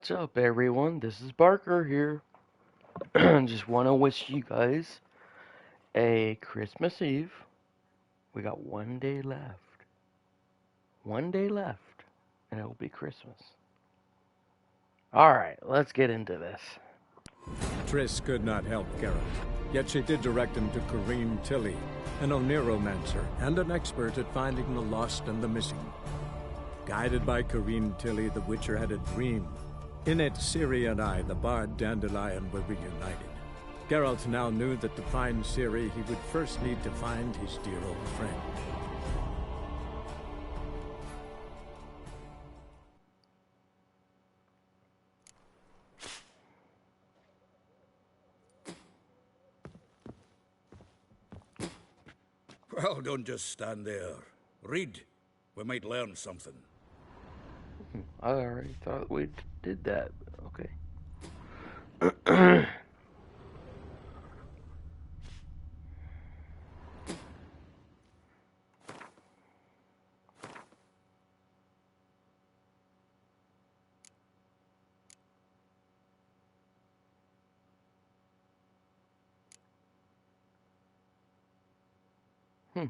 What's up, everyone? This is Barker here. Just want to wish you guys a Christmas Eve. We got one day left. One day left, and it'll be Christmas. Alright, let's get into this. Triss could not help Geralt, yet she did direct him to Corrine Tilly, an Oniromancer and an expert at finding the lost and the missing. Guided by Corrine Tilly, the Witcher had a dream. In it, Ciri and I, the bard Dandelion, were reunited. Geralt now knew that to find Ciri, he would first need to find his dear old friend. Well, don't just stand there. Read. We might learn something. I already thought we did that. Okay. hmm.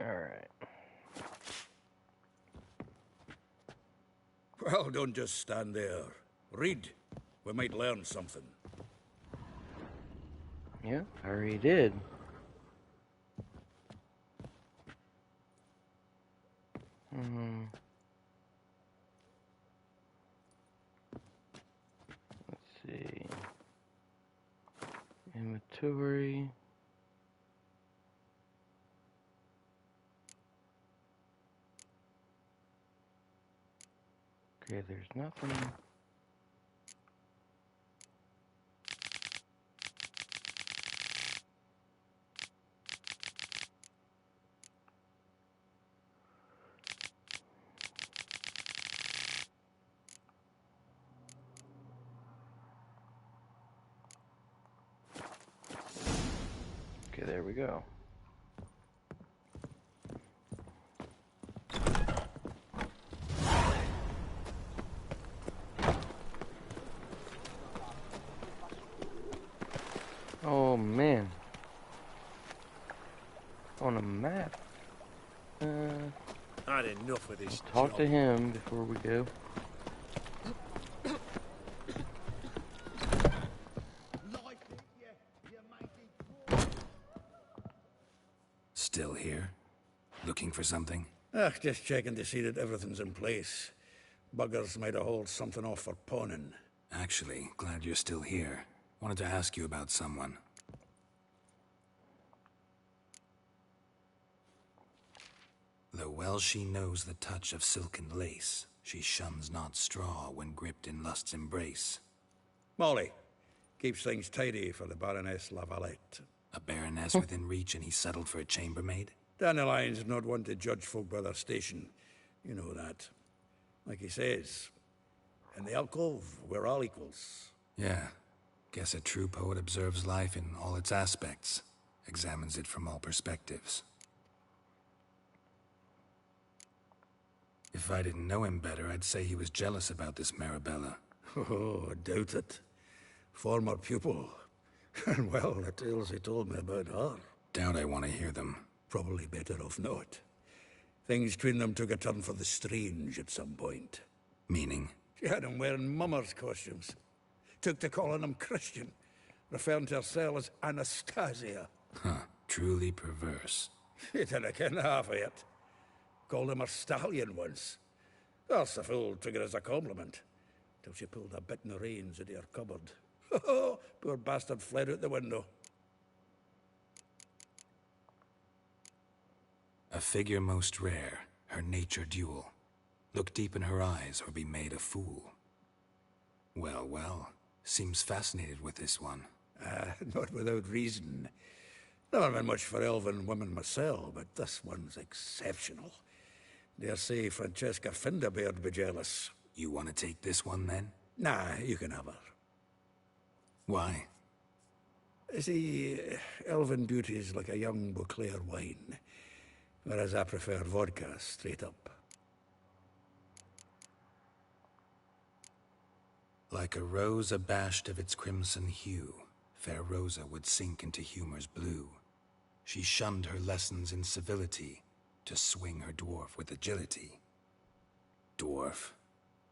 Alright. Well, don't just stand there. Read. We might learn something. Yeah, I already did. Hmm. Let's see. Inventory. Okay, there's nothing. Okay, there we go. Oh man. On a map. Had enough of this Talk job. to him before we go. Still here? Looking for something? Just checking to see that everything's in place. Buggers might have hauled something off for pawning. Actually, glad you're still here. Wanted to ask you about someone. Though well she knows the touch of silken lace, she shuns not straw when gripped in lust's embrace. Molly. Keeps things tidy for the Baroness Lavalette. A baroness within reach and he settled for a chambermaid? Dandelion's not one to judge folk by their station. You know that. Like he says, in the alcove, we're all equals. Yeah. Guess a true poet observes life in all its aspects, examines it from all perspectives. If I didn't know him better, I'd say he was jealous about this Marabella. Oh, I doubt it. Former pupil. And well, the tales he told me about her. Doubt I want to hear them. Probably better off not. Things between them took a turn for the strange at some point. Meaning? She had him wearing mummers' costumes. Took to calling him Christian, referring to herself as Anastasia. Huh. Truly perverse. He didn't ken half of it. Called him a stallion once. That's the fool took it as a compliment. Till she pulled a bit in the reins into her cupboard. Poor bastard fled out the window. A figure most rare, her nature dual. Look deep in her eyes or be made a fool. Well, well, seems fascinated with this one. Not without reason. Never been much for elven women myself, but this one's exceptional. Dare say Francesca Finderbeard be jealous. You want to take this one, then? Nah, you can have her. Why? See, elven beauty's like a young Beauclair wine, whereas I prefer vodka straight up. Like a rose abashed of its crimson hue, fair Rosa would sink into humor's blue. She shunned her lessons in civility, to swing her dwarf with agility. Dwarf.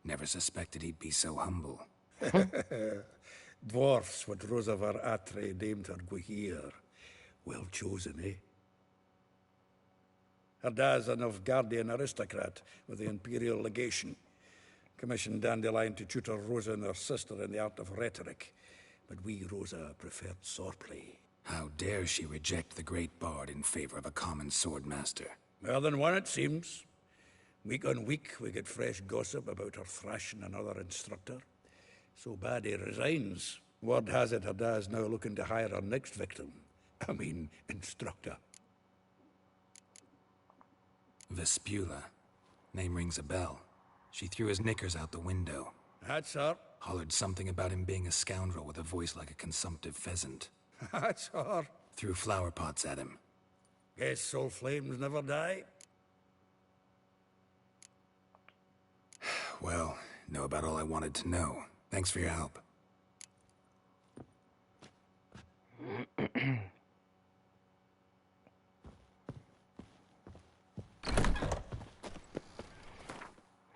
Never suspected he'd be so humble. Dwarfs what Rosavar Atre named her Guihir. Well chosen, eh? Her dad's a Nilfgaardian aristocrat with the Imperial Legation. Commissioned Dandelion to tutor Rosa and her sister in the art of rhetoric. But we, Rosa, preferred swordplay. How dare she reject the great bard in favor of a common swordmaster? More than one, it seems. Week on week, we get fresh gossip about her thrashing another instructor. So bad he resigns. Word has it her dad's now looking to hire her next victim. I mean, instructor. Vespula. Name rings a bell. She threw his knickers out the window. That's her. Hollered something about him being a scoundrel with a voice like a consumptive pheasant. That's her. Threw flower pots at him. Guess soul flames never die. Well, know about all I wanted to know. Thanks for your help.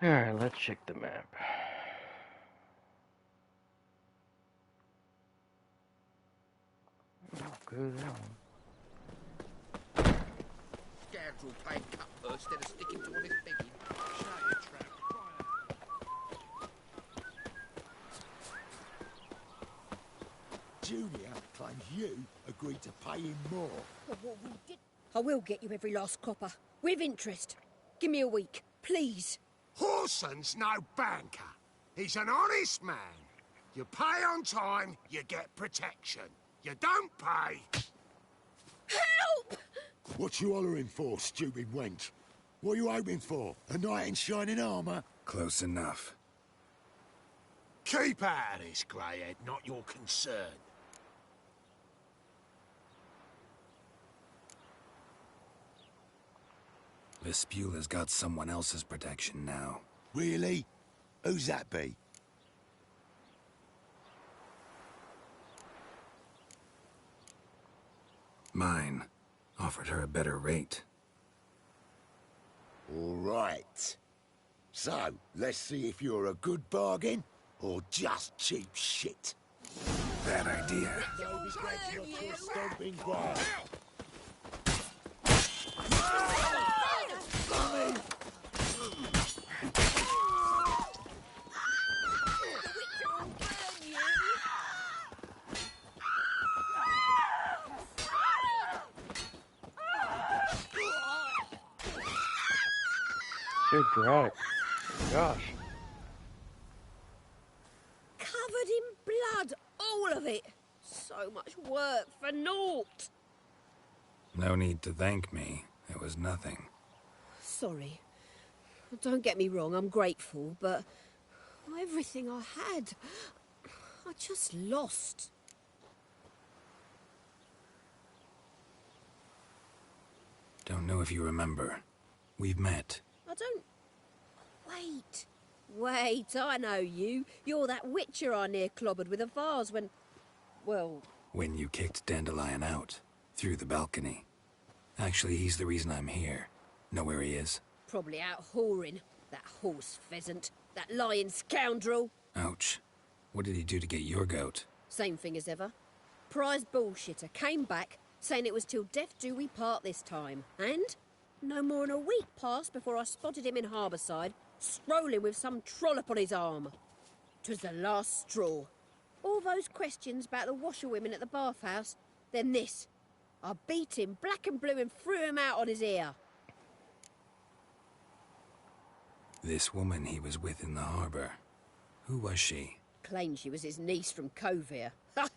Alright, let's check the map. Go to that one. Scoundrel paying cutpurse instead of sticking to honest begging. Shut your trap. Julia claims you agreed to pay him more. But what we did... I will get you every last copper. With interest. Give me a week, please. Horson's no banker. He's an honest man. You pay on time, you get protection. You don't pay... Help! What you hollering for, stupid wench? What are you hoping for? A knight in shining armour? Close enough. Keep out of this, greyhead, not your concern. Vespula's got someone else's protection now. Really? Who's that be? Mine. Offered her a better rate. All right. So, let's see if you're a good bargain or just cheap shit. Bad idea. Stomping ground. Good drag. Gosh. Covered in blood, all of it. So much work for naught. No need to thank me. It was nothing. Sorry. Don't get me wrong, I'm grateful, but everything I had, I just lost. Don't know if you remember. We've met. I don't... Wait, I know you. You're that witcher I near clobbered with a vase when... Well... When you kicked Dandelion out. Through the balcony. Actually, he's the reason I'm here. Know where he is? Probably out whoring. That horse pheasant. That lying scoundrel. Ouch. What did he do to get your goat? Same thing as ever. Prize bullshitter came back, saying it was till death do we part this time. And no more than a week passed before I spotted him in Harbourside, strolling with some trollop on his arm. 'Twas the last straw. All those questions about the washerwomen at the bathhouse, then this. I beat him black and blue and threw him out on his ear. This woman he was with in the harbor. Who was she? Claimed she was his niece from Kovir. Ha!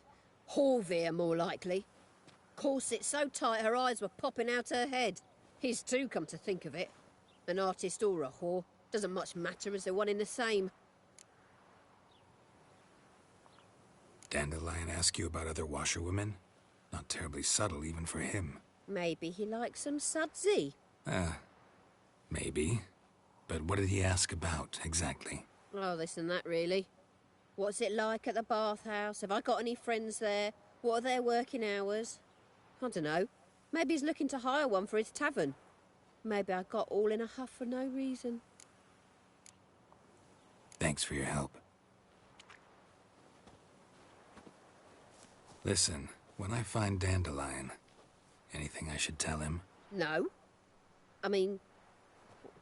Horvir, more likely. Corset so tight her eyes were popping out her head. His too, come to think of it. An artist or a whore. Doesn't much matter as they're one in the same. Dandelion ask you about other washerwomen? Not terribly subtle even for him. Maybe he likes some sudsy. Maybe. But what did he ask about, exactly? Oh, this and that, really. What's it like at the bathhouse? Have I got any friends there? What are their working hours? I don't know. Maybe he's looking to hire one for his tavern. Maybe I got all in a huff for no reason. Thanks for your help. Listen, when I find Dandelion, anything I should tell him? No. I mean,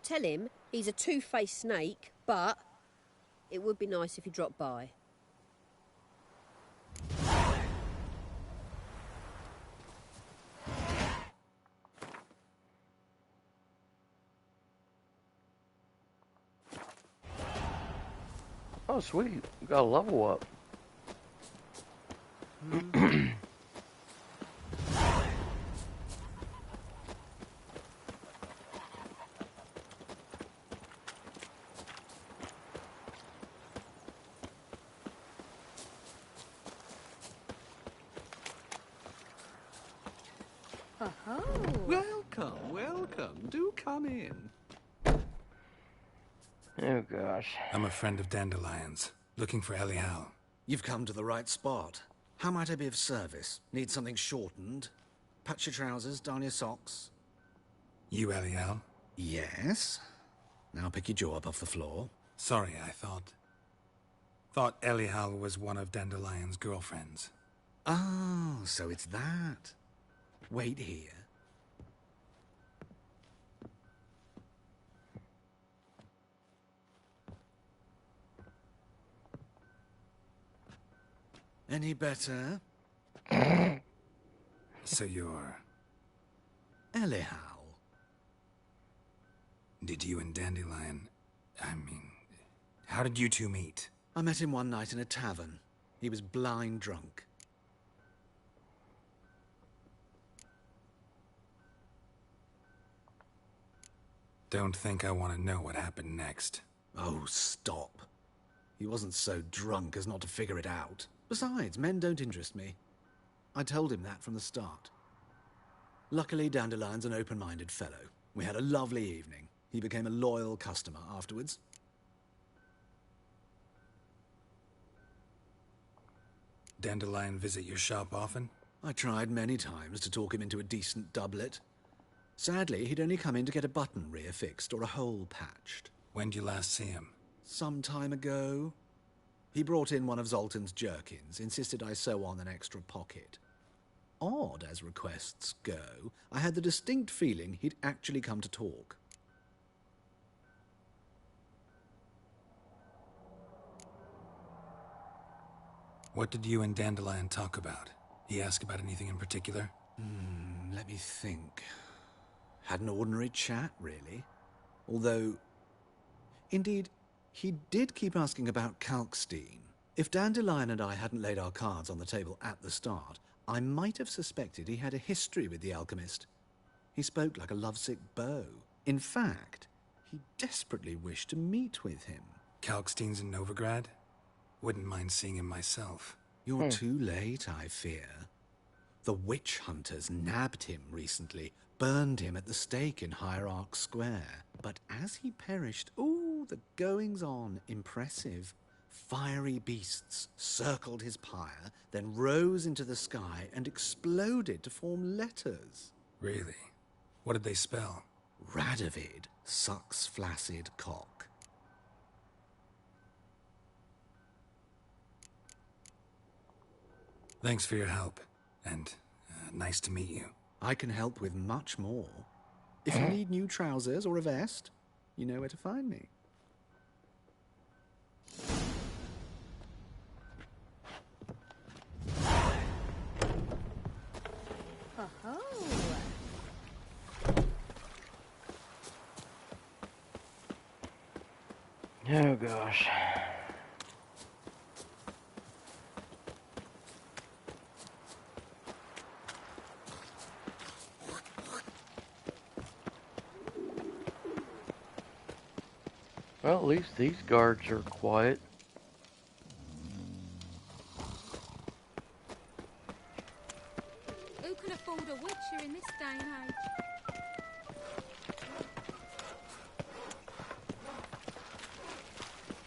tell him he's a two-faced snake, but it would be nice if he dropped by. Oh, sweet. We got a level up. Welcome, welcome. Do come in. Oh, gosh. I'm a friend of Dandelion's, looking for Elial. You've come to the right spot. How might I be of service? Need something shortened? Patch your trousers, darn your socks. You Elial? Yes. Now pick your jaw up off the floor. Sorry, I thought Elial was one of Dandelion's girlfriends. Oh, so it's that. Wait here. Any better? So you're... Elial. Did you and Dandelion... how did you two meet? I met him one night in a tavern. He was blind drunk. Don't think I want to know what happened next. Oh, stop. He wasn't so drunk as not to figure it out. Besides, men don't interest me. I told him that from the start. Luckily, Dandelion's an open-minded fellow. We had a lovely evening. He became a loyal customer afterwards. Dandelion visit your shop often? I tried many times to talk him into a decent doublet. Sadly, he'd only come in to get a button rear fixed or a hole patched. When'd you last see him? Some time ago. He brought in one of Zoltan's jerkins, insisted I sew on an extra pocket. Odd as requests go, I had the distinct feeling he'd actually come to talk. What did you and Dandelion talk about? He asked about anything in particular? Let me think. Had an ordinary chat, really. Although, indeed, he did keep asking about Kalkstein. If Dandelion and I hadn't laid our cards on the table at the start, I might have suspected he had a history with the alchemist. He spoke like a lovesick beau. In fact, he desperately wished to meet with him. Kalkstein's in Novigrad? Wouldn't mind seeing him myself. You're too late, I fear. The witch hunters nabbed him recently, burned him at the stake in Hierarch Square. But as he perished, ooh, the goings-on, impressive. Fiery beasts circled his pyre, then rose into the sky and exploded to form letters. Really? What did they spell? Radovid sucks flaccid cock. Thanks for your help, and nice to meet you. I can help with much more. If you need new trousers or a vest, you know where to find me. Oh gosh. Well, at least these guards are quiet. Who can afford a witcher in this day and age?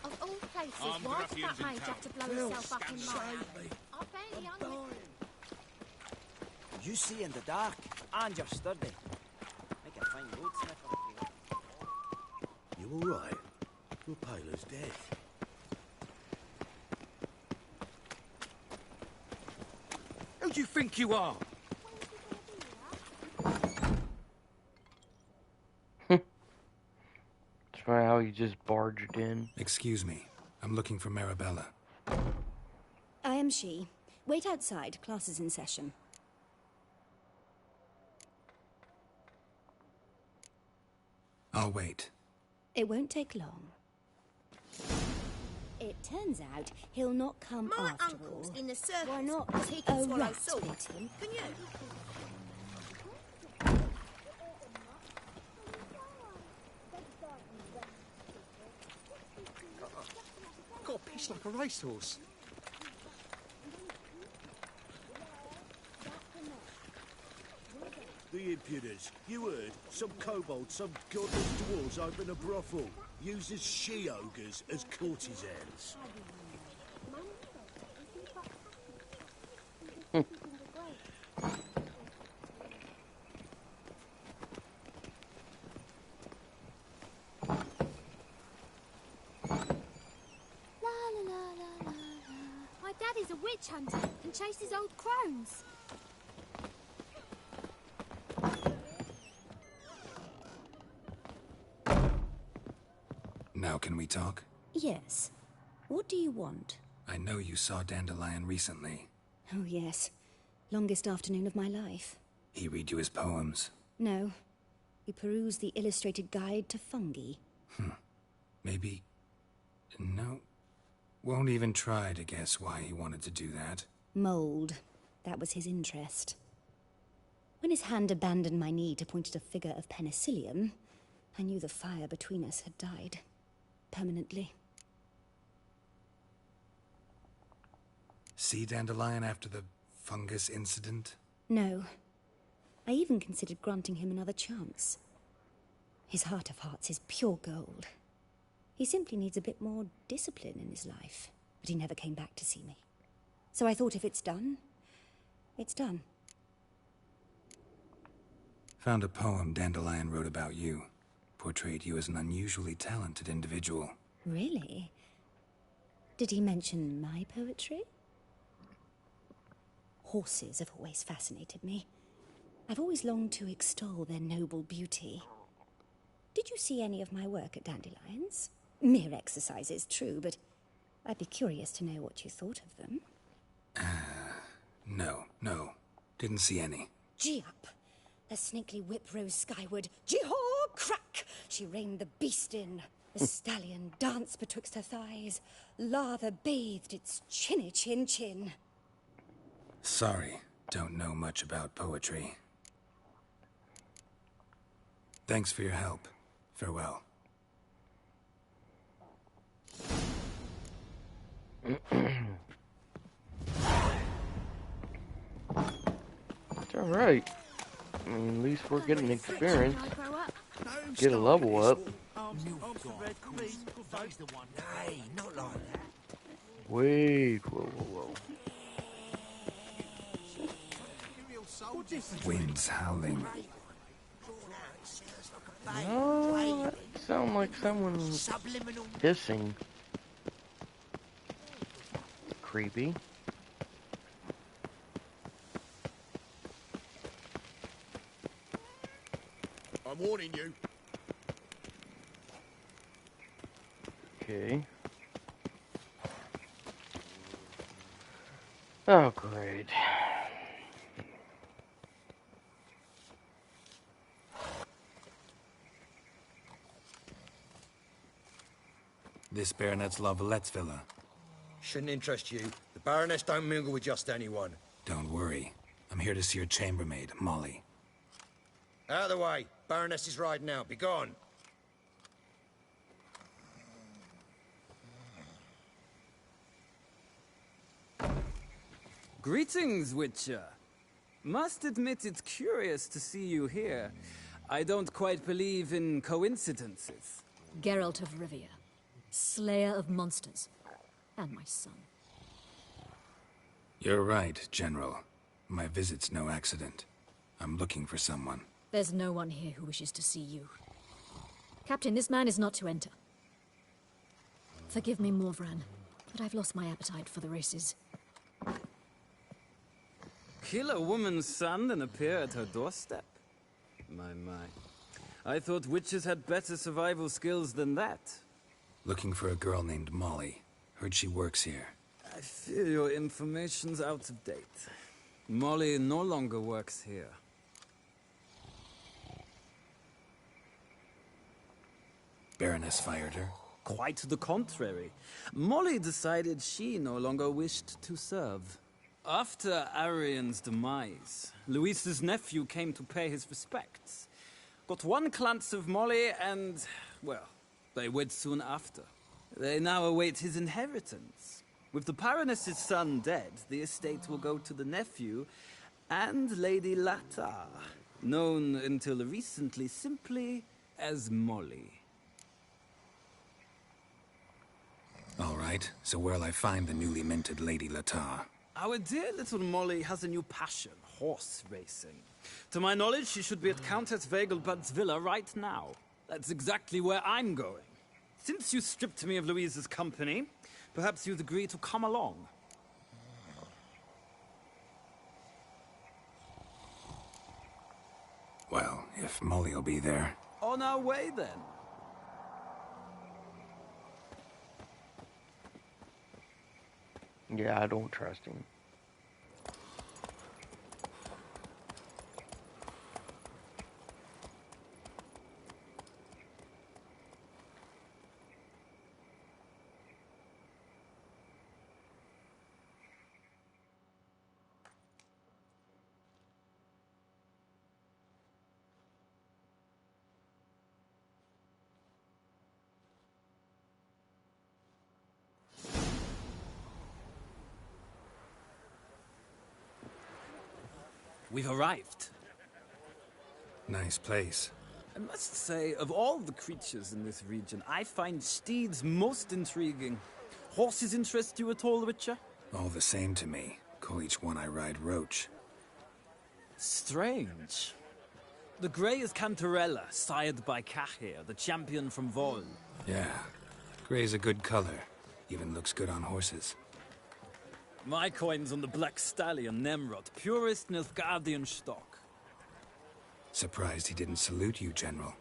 Of all places, why did that mage have to blow himself up in my alley? I barely under... You see in the dark, and you're sturdy. Make a fine roadsniffer if you... You all right? You're pale as death. Who do you think you are? Try how you just barged in. Excuse me. I'm looking for Marabella. I am she. Wait outside. Class is in session. I'll wait. It won't take long. It turns out he'll not come My after uncle's all. in the circus. Why not? Because he can A swallow rat salt. bit him. Can you? Got a piece like a racehorse. The impudence. You heard? Some kobold, some godless dwarves open a brothel. Uses she-ogres as courtesans. My daddy's a witch hunter and chases old crones. Now can we talk? Yes. What do you want? I know you saw Dandelion recently. Oh, yes. Longest afternoon of my life. He read you his poems. No. We perused the illustrated guide to fungi. Maybe... No. Won't even try to guess why he wanted to do that. Mold. That was his interest. When his hand abandoned my knee to point at a figure of penicillium, I knew the fire between us had died. Permanently. See Dandelion after the fungus incident? No. I even considered granting him another chance. His heart of hearts is pure gold. He simply needs a bit more discipline in his life. But he never came back to see me. So I thought if it's done, it's done. Found a poem Dandelion wrote about you. Portrayed you as an unusually talented individual. Really? Did he mention my poetry? Horses have always fascinated me. I've always longed to extol their noble beauty. Did you see any of my work at Dandelion's? Mere exercises, true, but I'd be curious to know what you thought of them. No. Didn't see any. Gee up! The snakely whip rose skyward. Gee-haw! Crack! She reined the beast in. The stallion danced betwixt her thighs. Lather bathed its chinny chin. Sorry, don't know much about poetry. Thanks for your help. Farewell. It's alright. I mean, at least we're getting experience. When I grow up. Get a level up. Nay, not like that. Wait, whoa. Winds howling. No, that sounds like someone hissing. Creepy. I'm warning you. Okay. Oh, great. This Baronet's La Vallette's villa. Shouldn't interest you. The Baroness don't mingle with just anyone. Don't worry. I'm here to see your chambermaid, Molly. Out of the way. Baroness is riding out. Be gone. Greetings, Witcher. Must admit it's curious to see you here. I don't quite believe in coincidences. Geralt of Rivia, slayer of monsters, and my son. You're right, General. My visit's no accident. I'm looking for someone. There's no one here who wishes to see you. Captain, this man is not to enter. Forgive me, Morvran, but I've lost my appetite for the races. Kill a woman's son and appear at her doorstep? My. I thought witches had better survival skills than that. Looking for a girl named Molly. Heard she works here. I fear your information's out of date. Molly no longer works here. Baroness fired her? Quite the contrary. Molly decided she no longer wished to serve. After Arian's demise, Luis's nephew came to pay his respects. Got one glance of Molly and, well, they wed soon after. They now await his inheritance. With the Baroness's son dead, the estate will go to the nephew and Lady Latar, known until recently simply as Molly. All right, so where'll I find the newly minted Lady Latar? Our dear little Molly has a new passion, horse racing. To my knowledge, she should be at Countess Vegelbud's villa right now. That's exactly where I'm going. Since you stripped me of Louise's company, perhaps you'd agree to come along. Well, if Molly'll be there. On our way, then. Yeah, I don't trust him. We've arrived. Nice place. I must say, of all the creatures in this region, I find steeds most intriguing. Horses interest you at all, Witcher? All the same to me. Call each one I ride Roach. Strange. The grey is Cantarella, sired by Cahir, the champion from Vol. Yeah. Grey's a good color. Even looks good on horses. My coin's on the Black Stallion, Nemrod, purest Nilfgaardian stock. Surprised he didn't salute you, General.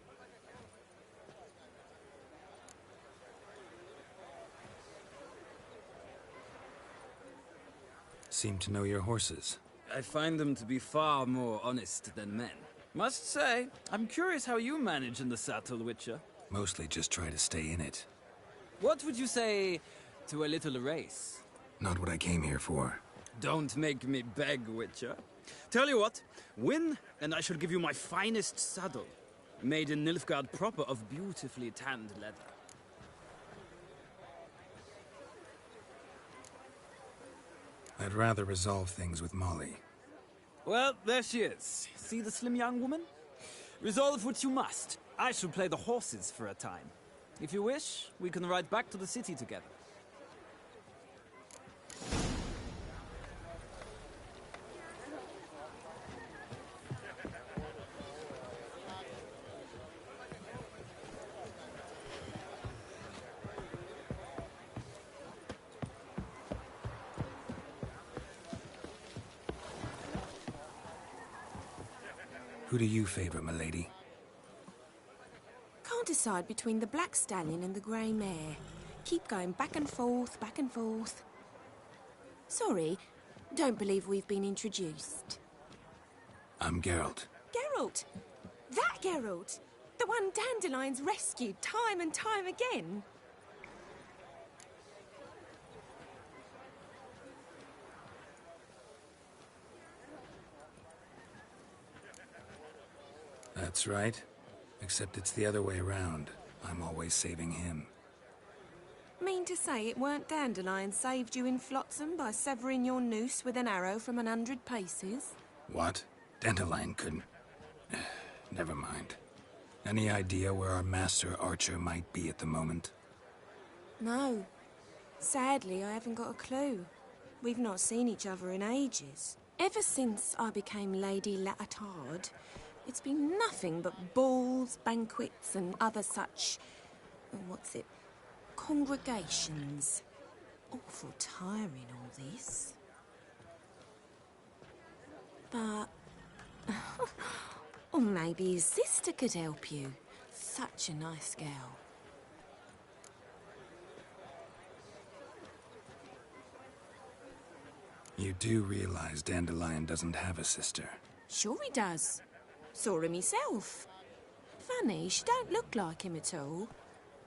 Seem to know your horses. I find them to be far more honest than men. Must say, I'm curious how you manage in the saddle, Witcher. Mostly just try to stay in it. What would you say to a little race? Not what I came here for. Don't make me beg, Witcher. Tell you what, win, and I shall give you my finest saddle. Made in Nilfgaard proper of beautifully tanned leather. I'd rather resolve things with Molly. Well, there she is. See the slim young woman? Resolve what you must. I shall play the horses for a time. If you wish, we can ride back to the city together. Who do you favor, milady? Can't decide between the Black Stallion and the Grey Mare. Keep going back and forth, back and forth. Sorry, don't believe we've been introduced. I'm Geralt. Geralt! That Geralt! The one Dandelion's rescued time and time again. That's right. Except it's the other way around. I'm always saving him. Mean to say it weren't Dandelion saved you in Flotsam by severing your noose with an arrow from 100 paces? What? Dandelion couldn't... Never mind. Any idea where our master archer might be at the moment? No. Sadly, I haven't got a clue. We've not seen each other in ages. Ever since I became Lady Latard, it's been nothing but balls, banquets, and other such... congregations. Awful tiring, all this. But... or maybe his sister could help you. Such a nice girl. You do realize Dandelion doesn't have a sister? Sure he does. Saw him himself. Funny, she don't look like him at all.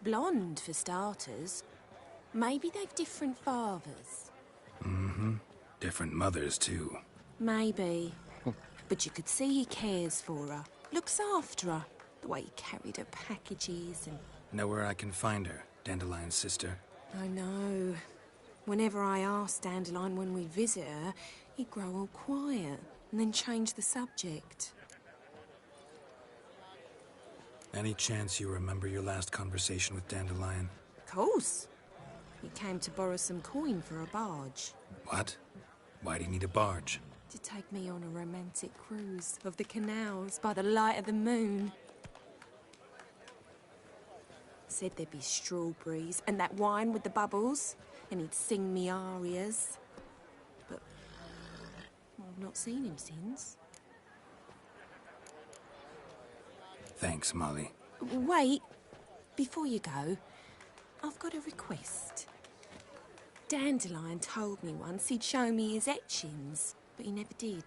Blonde, for starters. Maybe they've different fathers. Mm-hmm. Different mothers, too. Maybe. But you could see he cares for her. Looks after her. The way he carried her packages and... Know where I can find her, Dandelion's sister? I know. Whenever I asked Dandelion when we visit her, he'd grow all quiet and then change the subject. Any chance you remember your last conversation with Dandelion? Of course. He came to borrow some coin for a barge. What? Why do you need a barge? To take me on a romantic cruise of the canals by the light of the moon. Said there'd be strawberries and that wine with the bubbles, and he'd sing me arias. But I've not seen him since. Thanks, Molly. Wait, before you go, I've got a request. Dandelion told me once he'd show me his etchings, but he never did.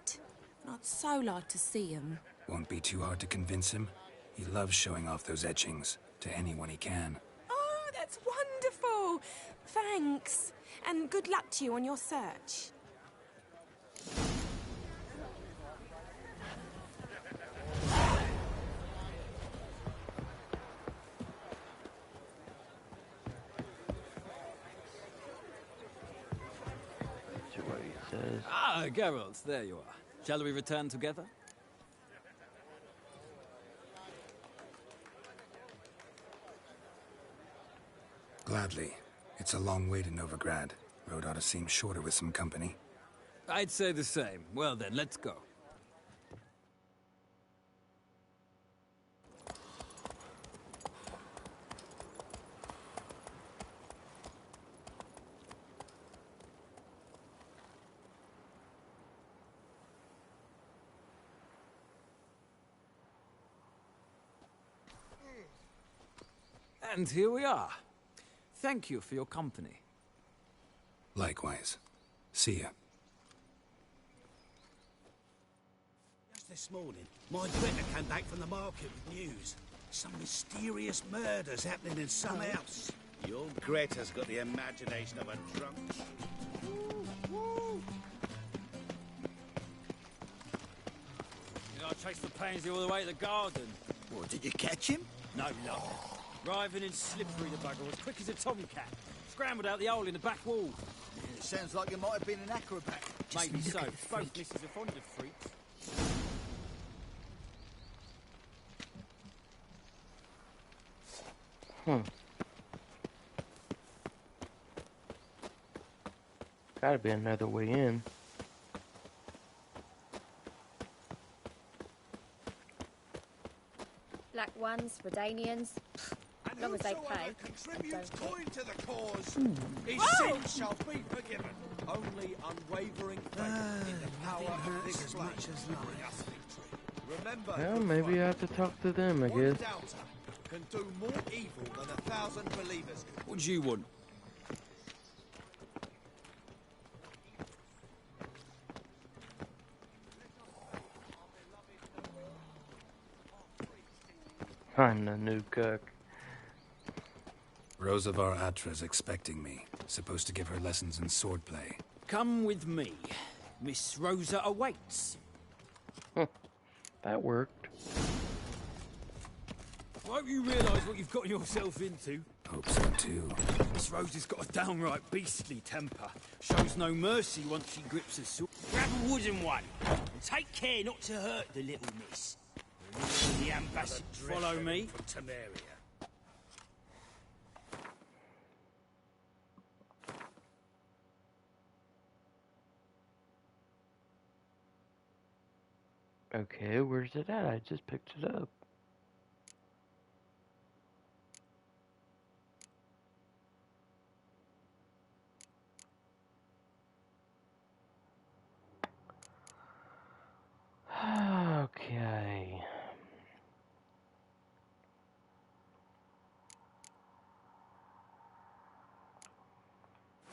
And I'd so like to see them. Won't be too hard to convince him. He loves showing off those etchings to anyone he can. Oh, that's wonderful! Thanks. And good luck to you on your search. See what he says. Ah, Geralt, there you are. Shall we return together? Gladly. It's a long way to Novigrad. Road ought to seem shorter with some company. I'd say the same. Well then, let's go. And here we are. Thank you for your company. Likewise. See ya. Just this morning, my Greta came back from the market with news. Some mysterious murders happening in some house. Your Greta's got the imagination of a drunk. You know, I chased the pansy all the way to the garden. What, did you catch him? No, no. Driving and slippery, the bugger, as quick as a tomcat. Scrambled out the hole in the back wall. It sounds like you might have been an acrobat. Maybe so. Both misses are fond of freaks. Gotta be another way in. Black ones, Redanians. As long as they pay. Contributes coin to the cause. His Whoa! sins shall be forgiven. Only unwavering faith in the power of this as much as life. Remember, Well, maybe I have to talk to them, I guess. doubter can do more evil than 1,000 believers. What do you want? I'm the new cook. Rosavar Atra's expecting me. Supposed to give her lessons in swordplay. Come with me. Miss Rosa awaits. That worked. Don't you realise what you've got yourself into? Hope so, too. Miss Rosie's got a downright beastly temper. Shows no mercy once she grips a sword. Grab a wooden one, and take care not to hurt the little miss. The ambassador. Follow me. From Temeria. Okay, where's it at? I just picked it up. Okay.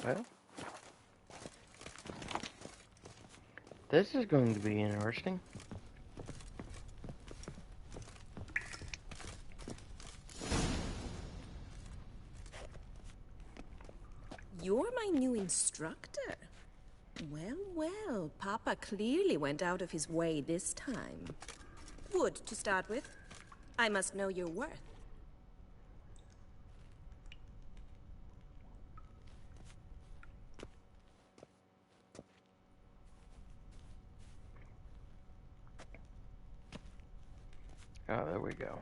Well, this is going to be interesting. You're my new instructor. Well, well, Papa clearly went out of his way this time. Wood, to start with. I must know your worth. Oh, there we go.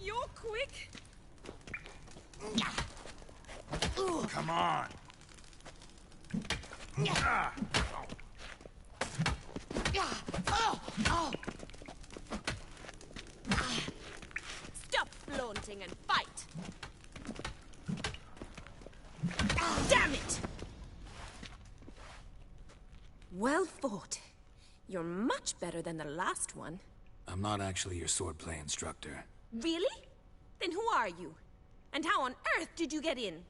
You're quick. Come on. Stop flaunting and fight. Damn it! Well fought. You're much better than the last one. I'm not actually your swordplay instructor. Really? Then who are you? And how on earth did you get in?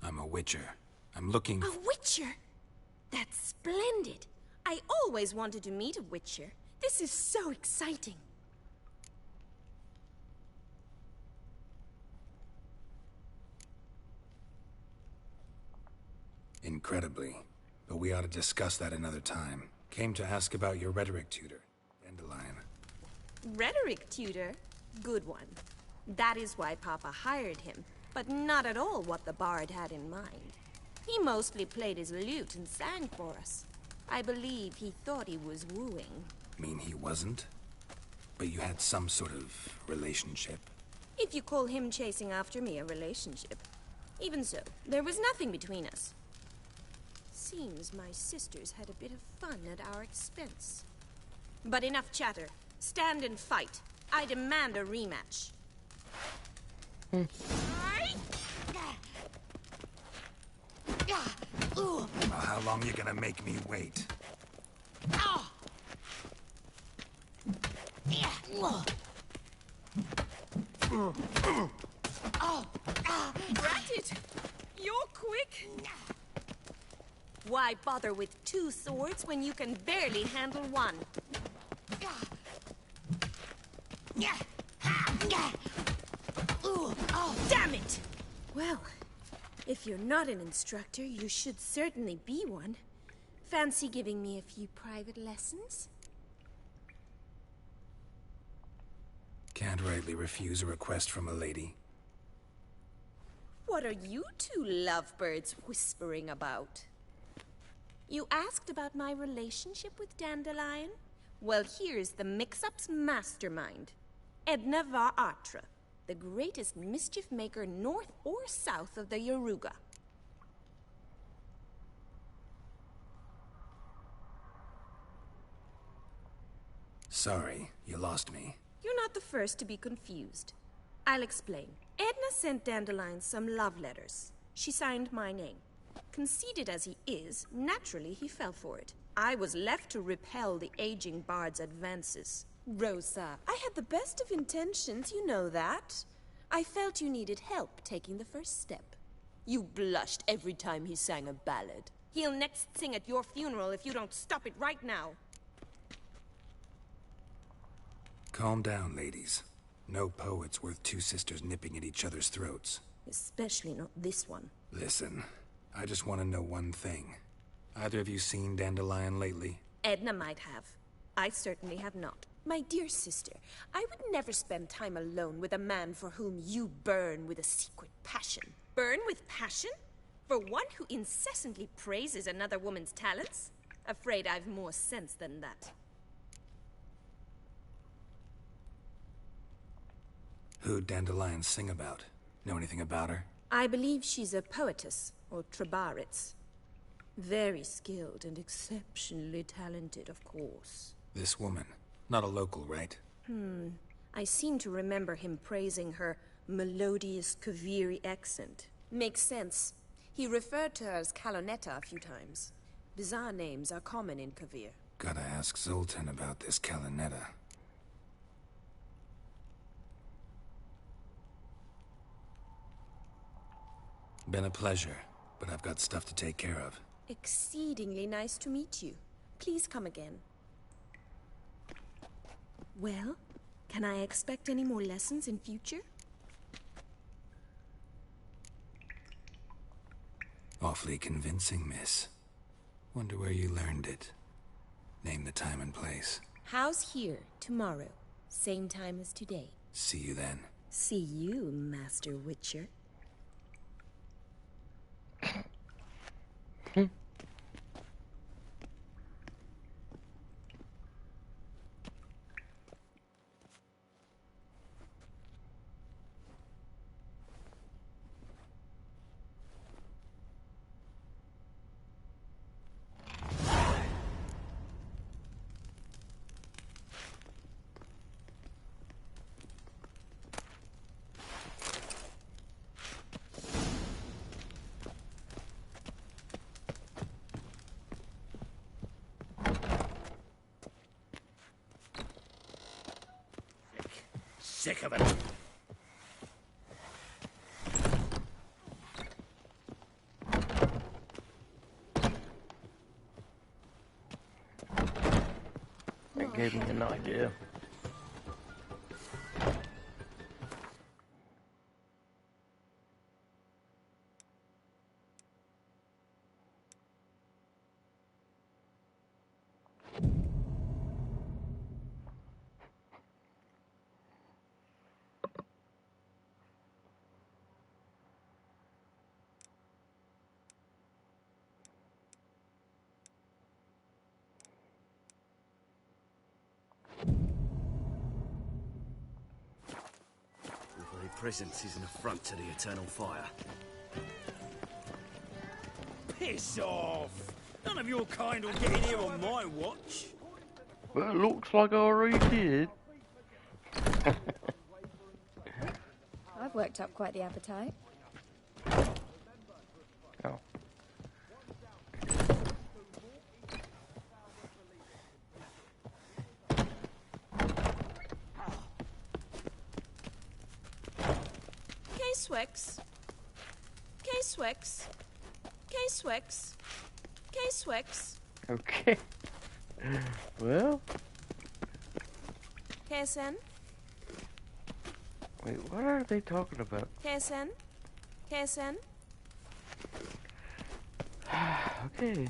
I'm a witcher. I'm looking... A witcher? That's splendid. I always wanted to meet a witcher. This is so exciting. Incredibly. But we ought to discuss that another time. Came to ask about your rhetoric tutor, Dandelion. Rhetoric tutor? Good one. That is why Papa hired him, but not at all what the bard had in mind. He mostly played his lute and sang for us. I believe he thought he was wooing. Mean he wasn't? But you had some sort of relationship? If you call him chasing after me a relationship. Even so, there was nothing between us. Seems my sisters had a bit of fun at our expense. But enough chatter. Stand and fight. I demand a rematch. Well, how long you gonna make me wait? Rat it! You're quick! Why bother with two swords when you can barely handle one? Damn it! Well, if you're not an instructor, you should certainly be one. Fancy giving me a few private lessons? Can't rightly refuse a request from a lady. What are you two lovebirds whispering about? You asked about my relationship with Dandelion? Well, here's the mix-up's mastermind. Edna var Atra, the greatest mischief maker north or south of the Yaruga. Sorry, you lost me. You're not the first to be confused. I'll explain. Edna sent Dandelion some love letters. She signed my name. Conceited as he is, naturally he fell for it. I was left to repel the aging bard's advances. Rosa, I had the best of intentions, you know that. I felt you needed help taking the first step. You blushed every time he sang a ballad. He'll next sing at your funeral if you don't stop it right now. Calm down, ladies. No poet's worth two sisters nipping at each other's throats. Especially not this one. Listen, I just want to know one thing. Either of you seen Dandelion lately? Edna might have. I certainly have not. My dear sister, I would never spend time alone with a man for whom you burn with a secret passion. Burn with passion? For one who incessantly praises another woman's talents? Afraid I've more sense than that. Who'd Dandelion sing about? Know anything about her? I believe she's a poetess, or Trebaritz. Very skilled and exceptionally talented, of course. This woman. Not a local, right? I seem to remember him praising her melodious Kaviri accent. Makes sense. He referred to her as Kalonetta a few times. Bizarre names are common in Kavir. Gotta ask Zoltan about this Kalonetta. Been a pleasure, but I've got stuff to take care of. Exceedingly nice to meet you. Please come again. Well, can I expect any more lessons in future? Awfully convincing, miss. Wonder where you learned it. Name the time and place. House here, tomorrow. Same time as today. See you then. See you, Master Witcher. Sick of it. That gave me an idea. Presence is an affront to the eternal fire. Piss off! None of your kind will get in here on my watch. Well, it looks like I already did. I've worked up quite the appetite. Oh. K-Swex. K-Swex. K-Swex. K-Swex. Okay. Well. KSN. Wait, what are they talking about? KSN. KSN. Okay.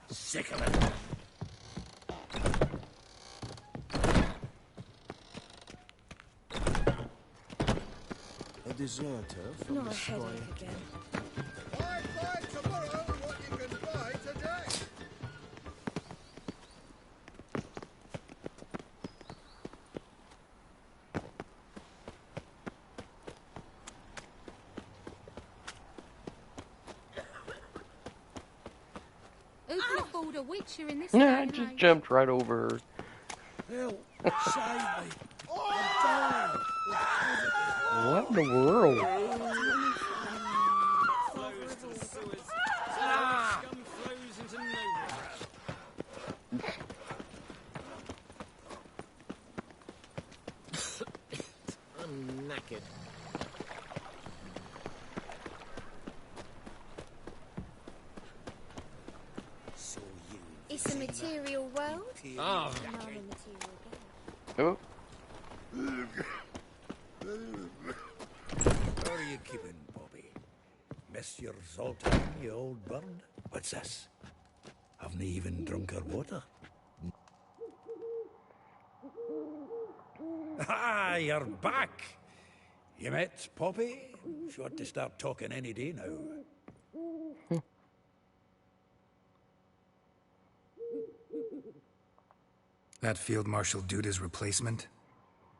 Sick of it. A deserter from Not the a squire. headache again. Buy tomorrow what you can buy today. Who can afford a witcher in this Nah, day I and just age? jumped right over her. Help! Save me! I'm dying! What in the world? Flows to the sewers. Scum flows into nowhere. I'm knackered. It's a material world. Ah. I'm a material girl. Oh. How are you keeping, Bobby? Miss your Zoltan, you old bird? What's this? Haven't even drunk her water? Ah, you're back! You met Poppy? She ought to start talking any day now. That Field Marshal Duda's replacement?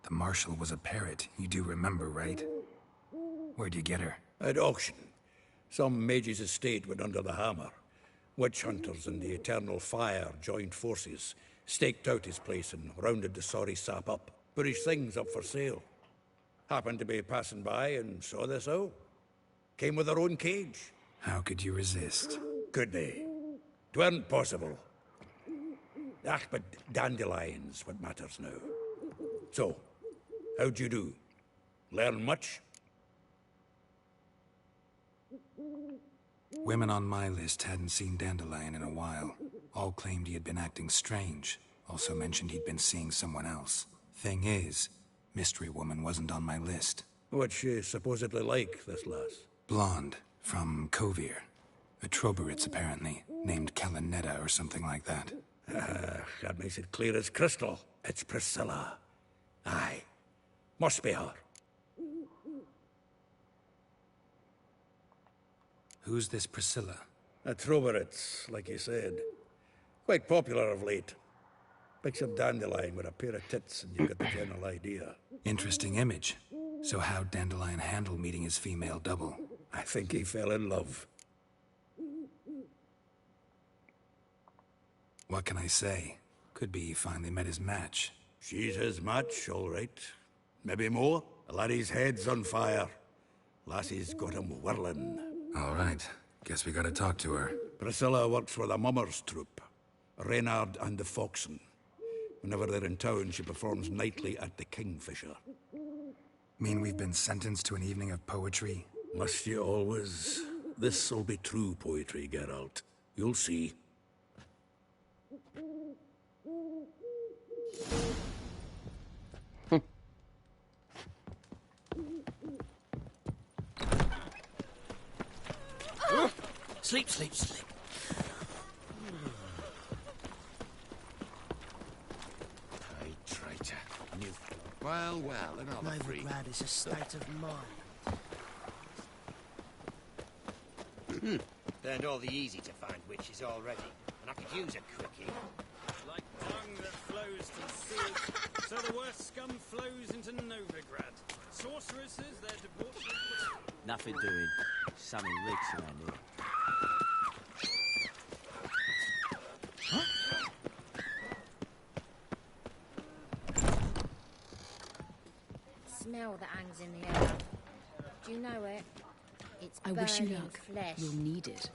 The Marshal was a parrot, you do remember, right? Where'd you get her? At auction. Some mage's estate went under the hammer. Witch hunters and the Eternal Fire joined forces, staked out his place and rounded the sorry sap up. Put his things up for sale. Happened to be passing by and saw this out. Came with their own cage. How could you resist? Could they? 'Tweren't possible. Ah, but Dandelion's what matters now. So, how'd you do? Learn much? Women on my list hadn't seen Dandelion in a while. All claimed he had been acting strange. Also mentioned he'd been seeing someone else. Thing is, Mystery Woman wasn't on my list. What's she supposedly like, this lass? Blonde, from Kovir. A Troberitz, apparently, named Kalanetta or something like that. That makes it clear as crystal. It's Priscilla. Aye. Must be her. Who's this Priscilla? A Troberitz, like you said. Quite popular of late. Picture Dandelion with a pair of tits and you get the general idea. Interesting image. So how'd Dandelion handle meeting his female double? I think he fell in love. What can I say? Could be he finally met his match. She's his match, all right. Maybe more. The laddie's head's on fire. Lassie's got him whirling. All right. Guess we gotta talk to her. Priscilla works for the Mummers troupe. Reynard and the Foxen. Whenever they're in town, she performs nightly at the Kingfisher. Mean we've been sentenced to an evening of poetry? Must you always? This'll be true poetry, Geralt. You'll see. Sleep, sleep, sleep. Hey, traitor. Well, another My freak. regret is a state of mind. Turned all the easy-to-find witches already, and I could use a quickie. Like tongue that flows to sewage, so the worst scum flows into Novigrad. Sorceresses, their debauchery... Nothing doing. Sammy Riggs around here. Smell that hangs in the air. Do you know it? It's I wish you burning luck. flesh. You'll need it.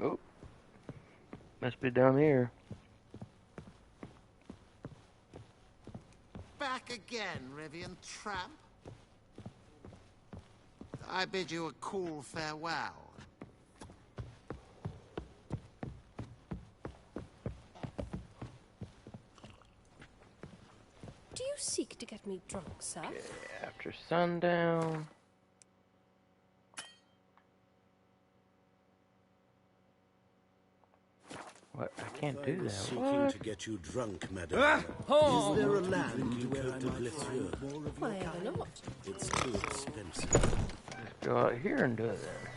Oh. Must be down here. Back again, Rivian tramp. I bid you a cool farewell. Do you seek to get me drunk, sir? Okay, after sundown. What? I can't do that. Seeking What? to get you drunk, madame. Is there a land where I might find more of your Why ever kind? not? It's too expensive. Let's go out here and do it then.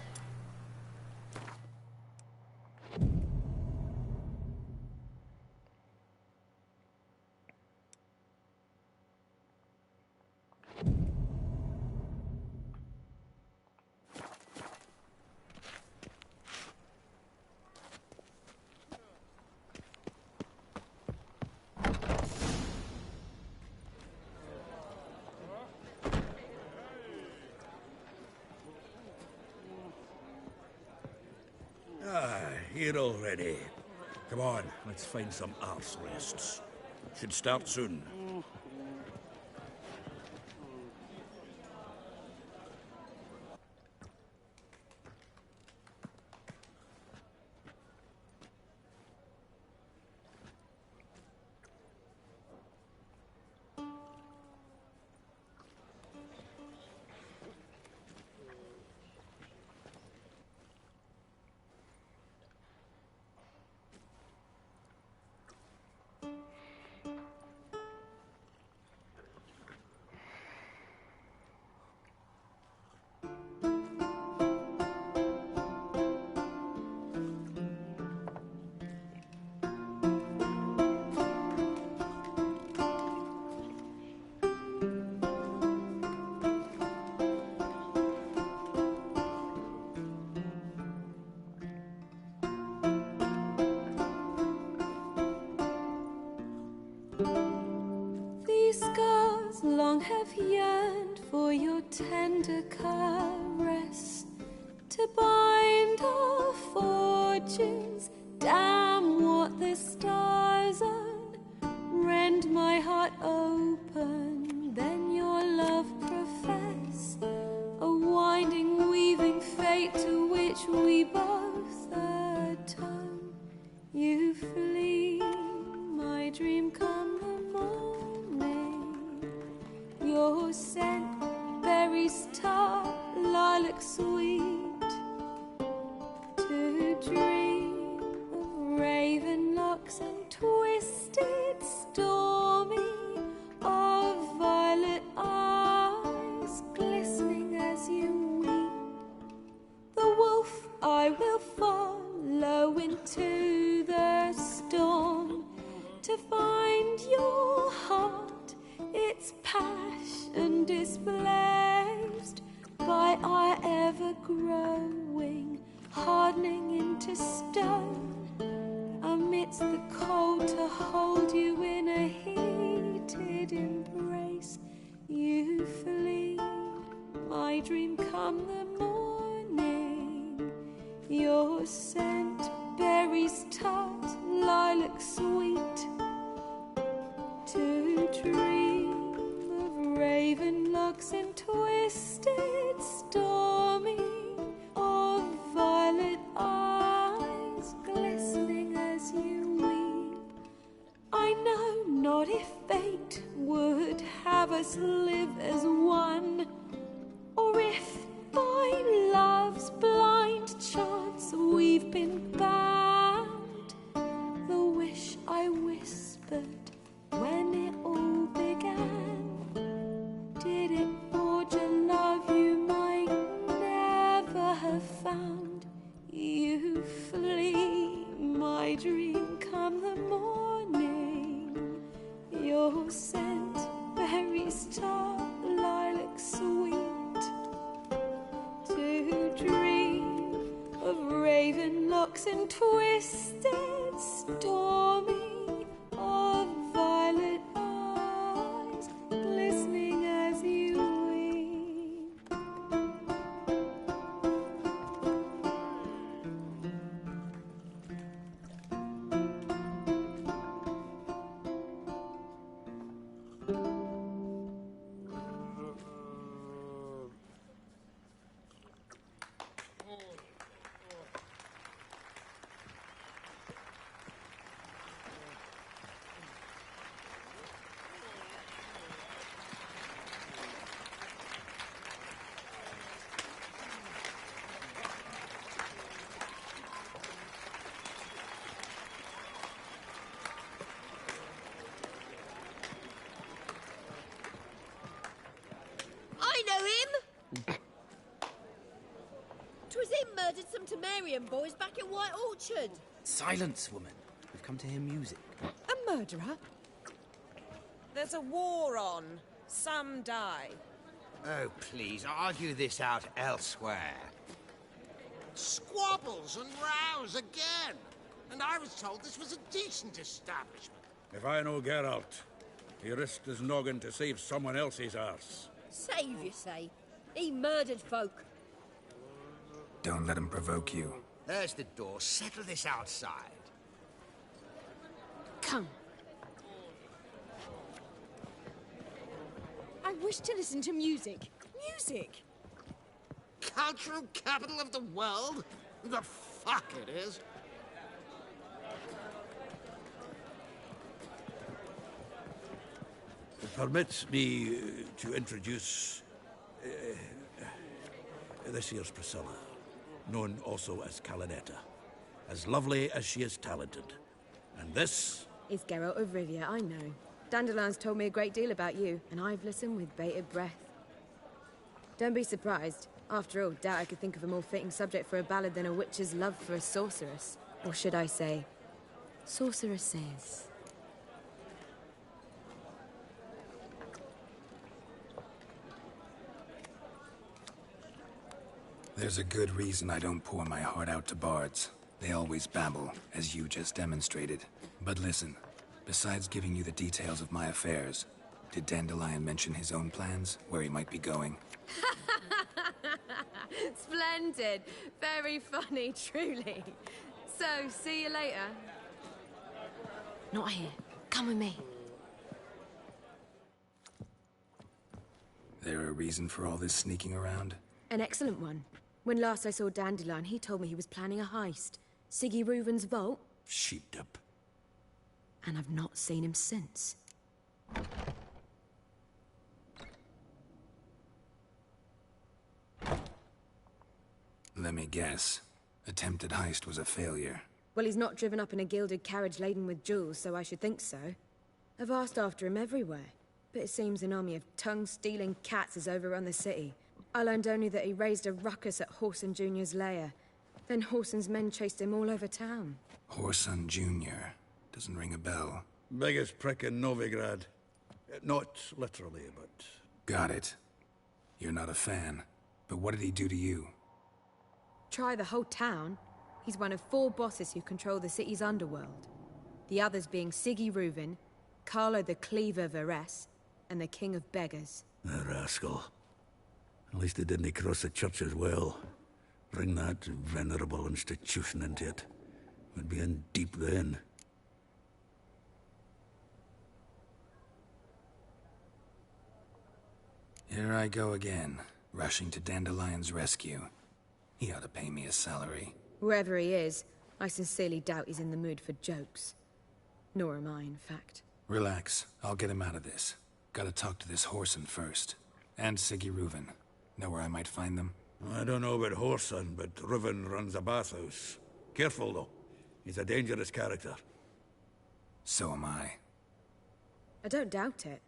Here already. Come on, let's find some arse rests. Should start soon. for your tender caress, to bind our fortunes. Damn what the stars are, rend my heart open, then your love profess, a winding, weaving fate to which we both atone. You flee, my dream come the morning, your scent, berries tart, lilac sweet, to dream of raven locks and twisted, stormy, of violet eyes glistening as you weep. The wolf I will follow into the storm, to find your heart, its passion displaced by our ever-growing, hardening into stone, amidst the cold to hold you in a heated embrace. You flee, my dream come the morning, your scent, berries tart, lilac sweet, to dream of raven locks and twisted, stormy, of violet eyes glistening as you weep. I know not if fate would have us live as one, or if by love's blind chance we've been bound. The wish I whispered when it all began, did it forge a love you might never have found? You flee, my dream come the morning, your scent, berries tart, lilac sweet, to dream of raven locks and twisted, stormy, of violet eyes glistening as you weep. I know him! 'Twas him murdered some Temerian boys back at White Orchard. Silence, woman. We've come to hear music. A murderer? There's a war on. Some die. Oh, please, argue this out elsewhere. Squabbles and rows again. And I was told this was a decent establishment. If I know Geralt, he risked his noggin to save someone else's arse. Save, you say? He murdered folk. Don't let him provoke you. There's the door. Settle this outside. Come. I wish to listen to music. Music! Cultural capital of the world? The fuck it is. Permit me to introduce this here's Priscilla, known also as Calinetta, as lovely as she is talented. And this is Geralt of Rivia, I know. Dandelion's told me a great deal about you, and I've listened with bated breath. Don't be surprised. After all, doubt I could think of a more fitting subject for a ballad than a witch's love for a sorceress. Or should I say, sorceresses. There's a good reason I don't pour my heart out to bards. They always babble, as you just demonstrated. But listen, besides giving you the details of my affairs, Did Dandelion mention his own plans, where he might be going? Splendid. Very funny, truly. So, see you later. Not here. Come with me. There a reason for all this sneaking around? An excellent one. When last I saw Dandelion, he told me he was planning a heist. Siggy Reuven's vault. Sheeped up. And I've not seen him since. Let me guess. Attempted heist was a failure. Well, he's not driven up in a gilded carriage laden with jewels, so I should think so. I've asked after him everywhere, but it seems an army of tongue-stealing cats has overrun the city. I learned only that he raised a ruckus at Whoreson Jr.'s lair. Then Whoreson's men chased him all over town. Whoreson Jr. Doesn't ring a bell. Biggest prick in Novigrad. Not literally, but... Got it. You're not a fan. But what did he do to you? Try the whole town. He's one of 4 bosses who control the city's underworld. The others being Siggy Reuven, Carlo the Cleaver Varese, and the King of Beggars. The rascal. At least he didn't cross the church as well. Bring that venerable institution into it. We'd be in deep then. Here I go again, rushing to Dandelion's rescue. He ought to pay me a salary. Wherever he is, I sincerely doubt he's in the mood for jokes. Nor am I, in fact. Relax. I'll get him out of this. Gotta talk to this Whoreson first. And Siggy Reuven. Know where I might find them? I don't know about Whoreson, but Reuven runs a bathhouse. Careful, though. He's a dangerous character. So am I. I don't doubt it.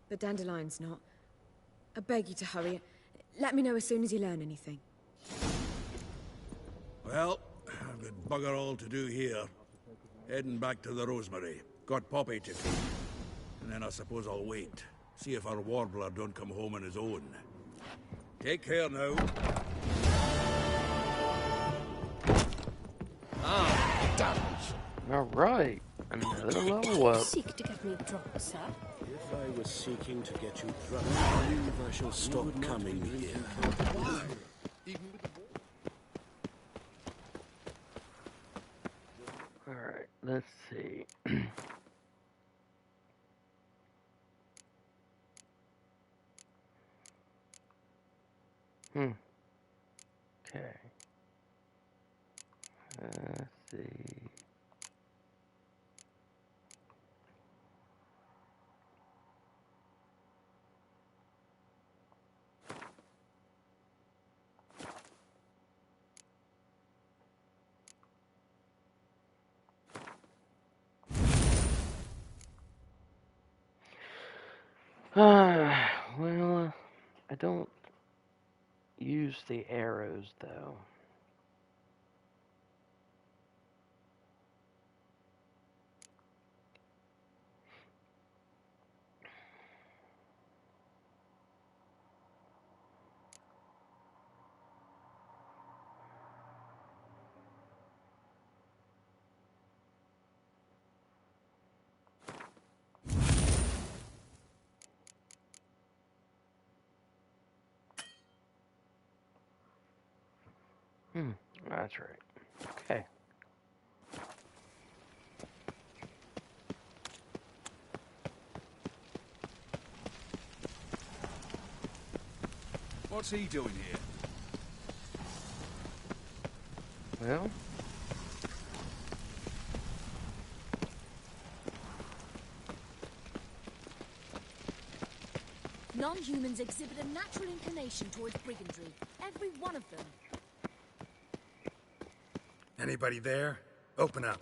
But Dandelion's not. I beg you to hurry. Let me know as soon as you learn anything. Well, I've got bugger all to do here. Heading back to the Rosemary. Got Poppy to feed. And then I suppose I'll wait. See if our warbler don't come home on his own. Take care now. All right, another level up. Seek to get me drunk, sir. If I was seeking to get you drunk, I believe I shall stop coming here. All right, let's see. Okay. Let's see. Well, I don't use the arrows though. That's right. Okay. What's he doing here? Well, Non-humans exhibit a natural inclination towards brigandry. Every one of them. Anybody there? Open up.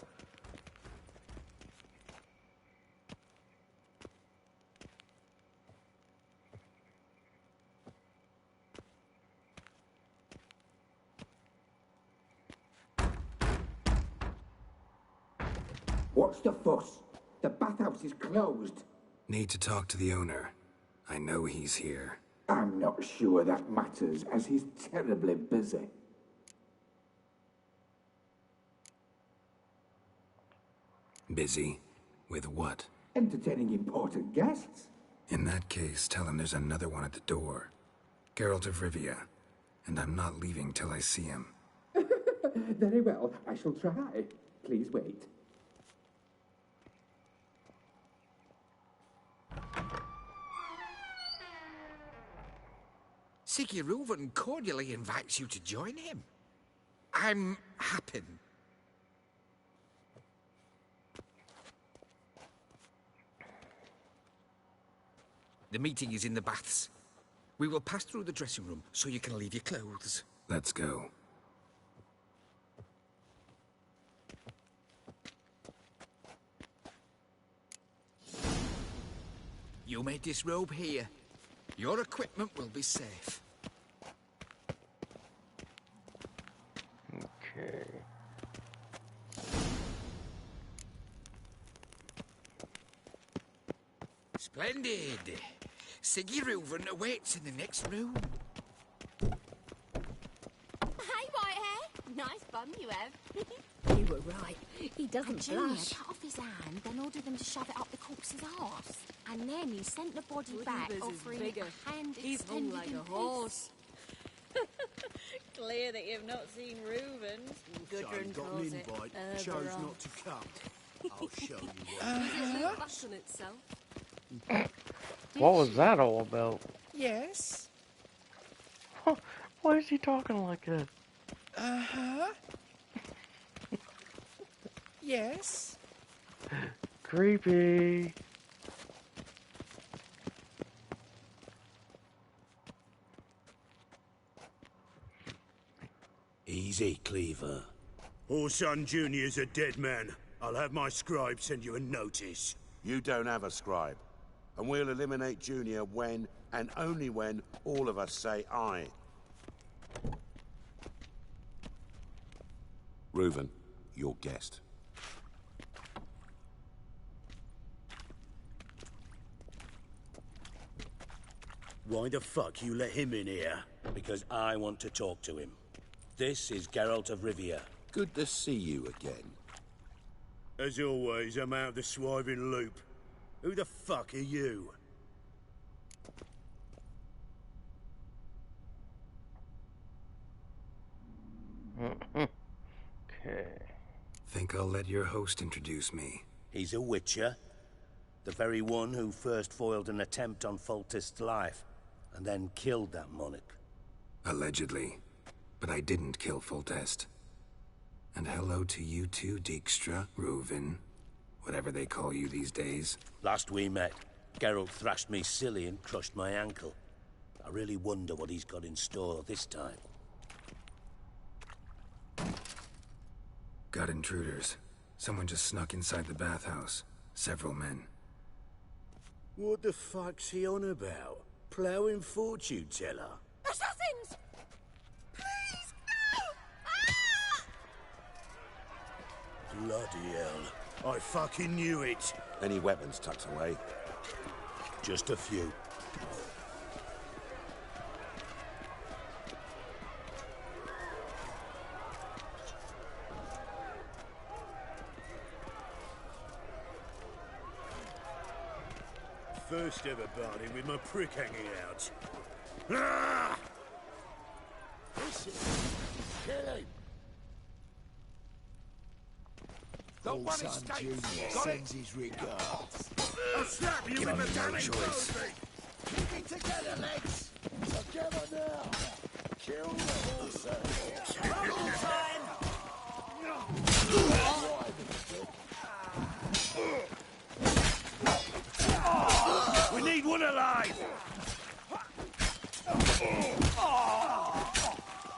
What's the fuss? The bathhouse is closed. Need to talk to the owner. I know he's here. I'm not sure that matters, as he's terribly busy. Busy? With what? Entertaining important guests. In that case, tell him there's another one at the door. Geralt of Rivia. And I'm not leaving till I see him. Very well, I shall try. Please wait. Siggy Reuven cordially invites you to join him. I'm happy. The meeting is in the baths. We will pass through the dressing room so you can leave your clothes. Let's go. You may disrobe here. Your equipment will be safe. Okay. Splendid. Siggy Reuven awaits in the next room. Hey, Whitehair. Nice bum you have. You were right. He doesn't Junior blush. cut off his hand, then ordered them to shove it up the corpse's arse. And then he sent the body back, Reuven's is offering bigger. a hand He's extended like in a peace. horse. Clear that you've not seen Reuven's. Gudrun calls got an it invite, chose Oberon. not to come. I'll show you Does it what. look back on itself? What was that all about? Yes. Huh, why is he talking like that? Uh-huh. Yes. Creepy. Easy, Cleaver. Orson Jr.'s a dead man. I'll have my scribe send you a notice. You don't have a scribe. And we'll eliminate Junior when, and only when, all of us say aye. Reuven, your guest. Why the fuck you let him in here? Because I want to talk to him. This is Geralt of Rivia. Good to see you again. As always, I'm out of the swiving loop. Who the fuck are you? Okay. Think I'll let your host introduce me. He's a witcher. The very one who first foiled an attempt on Foltest's life, and then killed that monarch. Allegedly. But I didn't kill Foltest. And hello to you too, Dijkstra, Reuven, whatever they call you these days. Last we met, Geralt thrashed me silly and crushed my ankle. I really wonder what he's got in store this time. Got intruders. Someone just snuck inside the bathhouse. Several men. What the fuck's he on about? Ploughing fortune teller? Assassins! Please, no! Bloody hell. I fucking knew it. Any weapons tucked away? Just a few. First ever party with my prick hanging out. Ah! Listen, kill him. Don't worry, Orson State. Jr. Got sends it. his regards. I'll slap you Give with me the no damning choice. clothing. Keep it together, lads. Together now. Kill the horse. Trouble time. We need one alive!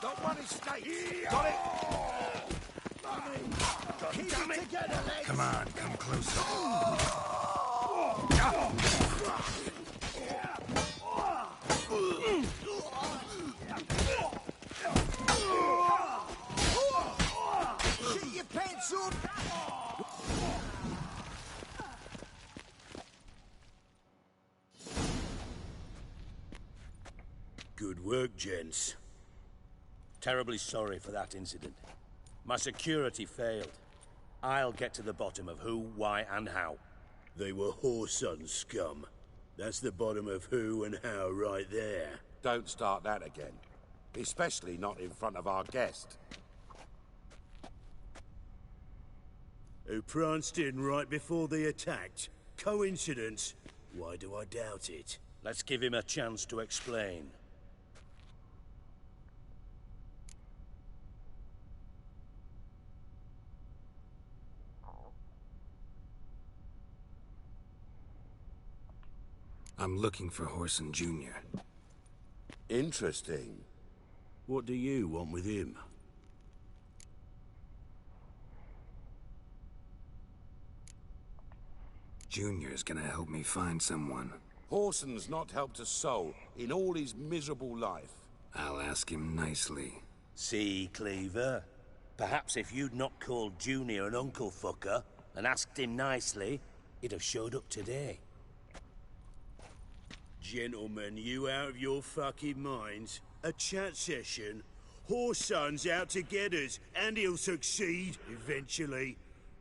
Don't worry, State. Got it. Keep it together, lads. Come on, come closer. Shit your pants on. Good work, gents. Terribly sorry for that incident. My security failed. I'll get to the bottom of who, why, and how. They were whoreson scum. That's the bottom of who and how right there. Don't start that again. Especially not in front of our guest. Who pranced in right before they attacked. Coincidence? Why do I doubt it? Let's give him a chance to explain. I'm looking for Whoreson Jr. Interesting. What do you want with him? Junior's gonna help me find someone. Whoreson's not helped a soul in all his miserable life. I'll ask him nicely. See, Cleaver? Perhaps if you'd not called Junior an uncle fucker and asked him nicely, he'd have showed up today. Gentlemen, you out of your fucking minds? A chat session? Whoreson's out to get us, and he'll succeed, eventually.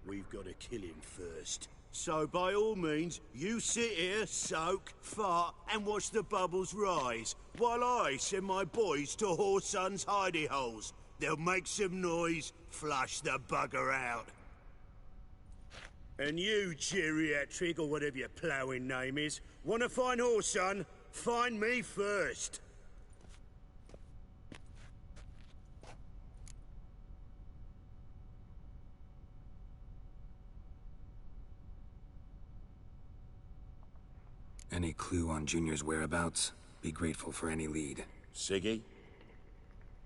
We've got to kill him first. So by all means, you sit here, soak, fart, and watch the bubbles rise, while I send my boys to Whoreson's hidey holes. They'll make some noise, flush the bugger out. And you, geriatric, or whatever your ploughing name is, want to find Whoreson? Find me first. Any clue on Junior's whereabouts? Be grateful for any lead. Siggy?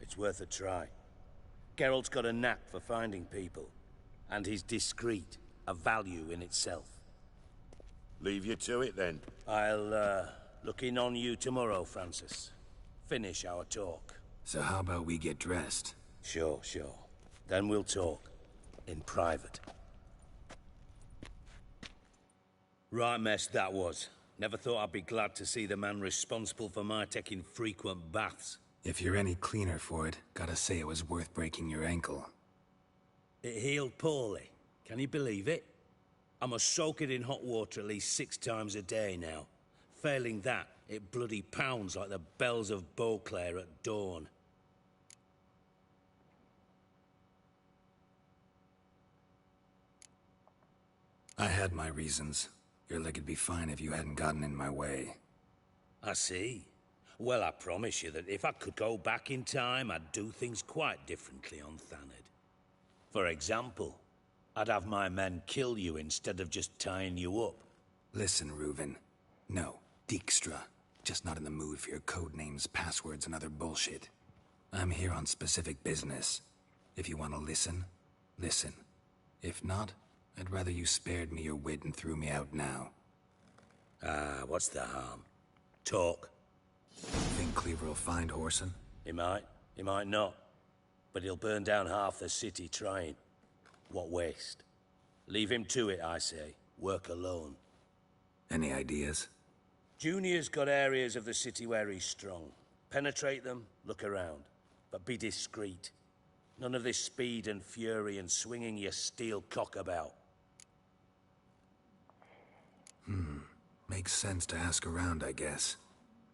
It's worth a try. Geralt's got a knack for finding people. And he's discreet, a value in itself. Leave you to it, then. I'll, look in on you tomorrow, Francis. Finish our talk. So how about we get dressed? Sure. Then we'll talk. In private. Right mess that was. Never thought I'd be glad to see the man responsible for my taking frequent baths. If you're any cleaner for it, gotta say it was worth breaking your ankle. It healed poorly. Can you believe it? I must soak it in hot water at least 6 times a day now. Failing that, it bloody pounds like the bells of Beauclair at dawn. I had my reasons. Your leg would be fine if you hadn't gotten in my way. I see. Well, I promise you that if I could go back in time, I'd do things quite differently on Thanedd. For example, I'd have my men kill you instead of just tying you up. Listen, Reuven. No, Dijkstra. Just not in the mood for your code names, passwords, and other bullshit. I'm here on specific business. If you want to listen, listen. If not, I'd rather you spared me your wit and threw me out now. What's the harm? Talk. Think Cleaver will find Whoreson? He might not. But he'll burn down half the city trying. What waste? Leave him to it, I say. Work alone. Any ideas? Junior's got areas of the city where he's strong. Penetrate them, look around. But be discreet. None of this speed and fury and swinging your steel cock about. Makes sense to ask around, I guess.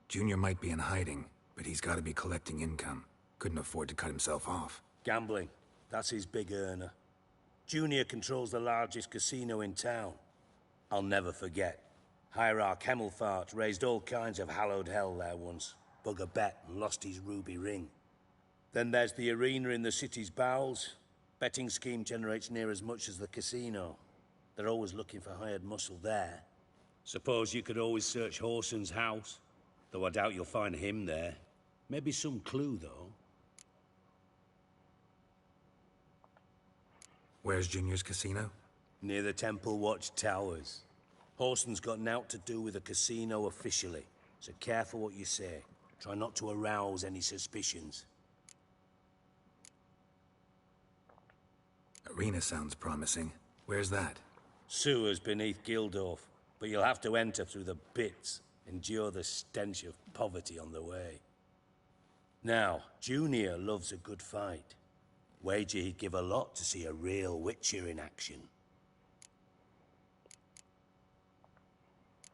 Junior might be in hiding, but he's got to be collecting income. Couldn't afford to cut himself off. Gambling. That's his big earner. Junior controls the largest casino in town. I'll never forget. Hierarch Hemmelfart raised all kinds of hallowed hell there once. Bug a bet and lost his ruby ring. Then there's the arena in the city's bowels. Betting scheme generates near as much as the casino. They're always looking for hired muscle there. Suppose you could always search Whoreson's house. Though I doubt you'll find him there. Maybe some clue, though. Where's Junior's casino? Near the Temple Watch Towers. Whoreson's got nought to do with the casino officially. So careful what you say. Try not to arouse any suspicions. Arena sounds promising. Where's that? Sewers beneath Gildorf. But you'll have to enter through the bits. Endure the stench of poverty on the way. Now, Junior loves a good fight. Wager he'd give a lot to see a real Witcher in action.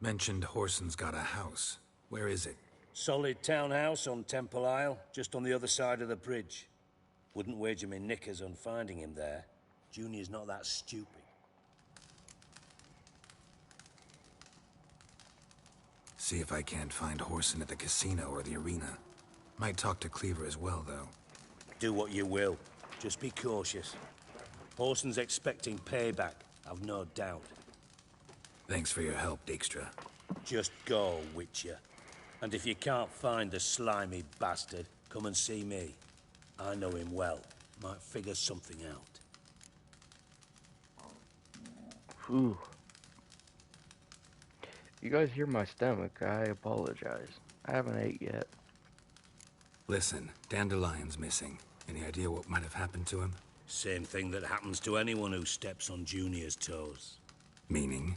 Mentioned Whoreson's got a house. Where is it? Solid townhouse on Temple Isle, just on the other side of the bridge. Wouldn't wager me knickers on finding him there. Junior's not that stupid. See if I can't find Whoreson at the casino or the arena. Might talk to Cleaver as well, though. Do what you will. Just be cautious. Whoreson's expecting payback, I've no doubt. Thanks for your help, Dijkstra. Just go, Witcher. And if you can't find the slimy bastard, come and see me. I know him well. Might figure something out. Whew. You guys hear my stomach, I apologize. I haven't ate yet. Listen, Dandelion's missing. Any idea what might have happened to him? Same thing that happens to anyone who steps on Junior's toes. Meaning?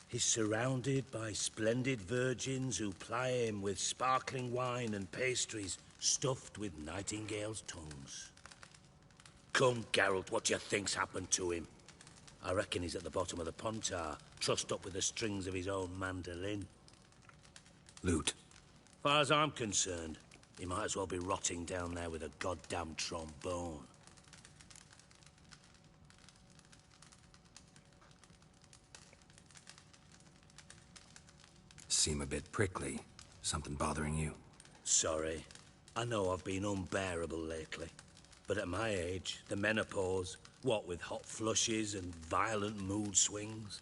He's surrounded by splendid virgins who ply him with sparkling wine and pastries stuffed with nightingales' tongues. Come, Geralt, what do you think's happened to him? I reckon he's at the bottom of the Pontar, trussed up with the strings of his own mandolin. Loot. Far as I'm concerned, he might as well be rotting down there with a goddamn trombone. Seem a bit prickly. Something bothering you? Sorry. I know I've been unbearable lately. But at my age, the menopause, what with hot flushes and violent mood swings?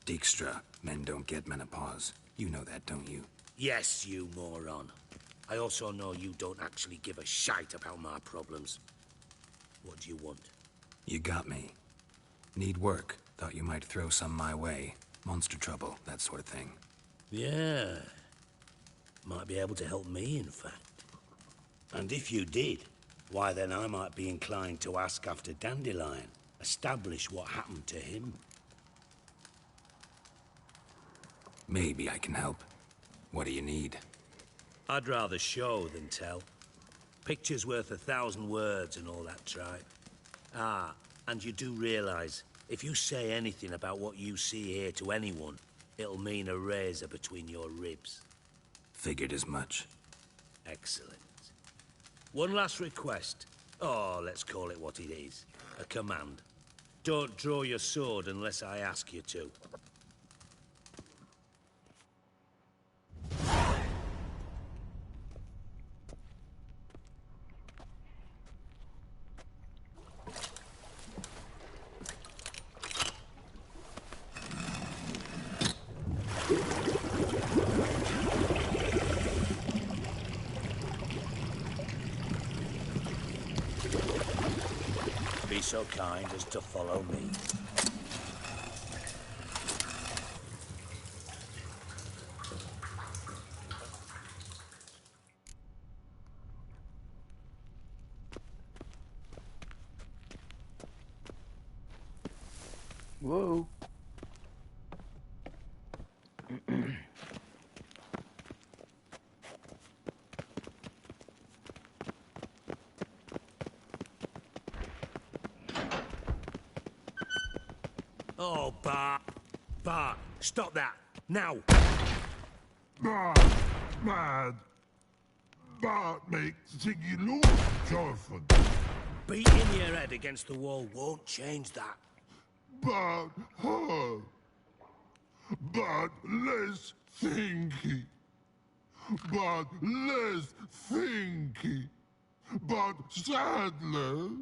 Dijkstra, men don't get menopause. You know that, don't you? Yes, you moron. I also know you don't actually give a shite about my problems. What do you want? You got me. Need work. Thought you might throw some my way. Monster trouble, that sort of thing. Yeah. Might be able to help me, in fact. And if you did, why then I might be inclined to ask after Dandelion. Establish what happened to him. Maybe I can help. What do you need? I'd rather show than tell. Picture's worth 1,000 words and all that tripe. Ah, and you do realize, if you say anything about what you see here to anyone, it'll mean a razor between your ribs. Figured as much. Excellent. One last request. Oh, let's call it what it is. A command. Don't draw your sword unless I ask you to. Be so kind as to follow me. Whoa. Oh, Bart. Bart, stop that. Now. Bart, mad. Bart makes Ziggy look Jorfin. Beating your head against the wall won't change that. Bart, her. Bart, less thinky. Bart, less thinky. Bart, sadless.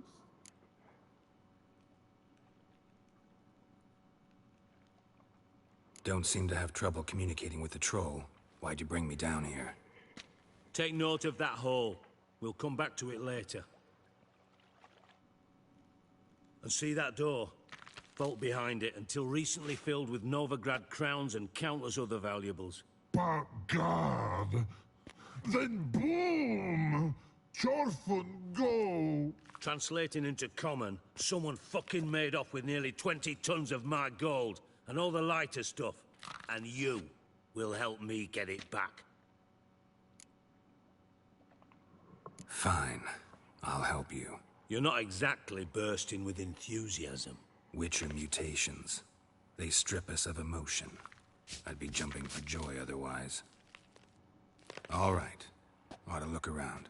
Don't seem to have trouble communicating with the troll. Why'd you bring me down here? Take note of that hole. We'll come back to it later. And see that door? Vault behind it, until recently filled with Novigrad crowns and countless other valuables. But God, then boom! Jorfin go! Translating into common, someone fucking made off with nearly 20 tons of my gold, and all the lighter stuff. And you will help me get it back. Fine. I'll help you. You're not exactly bursting with enthusiasm. Witcher mutations. They strip us of emotion. I'd be jumping for joy otherwise. All right. Ought to look around.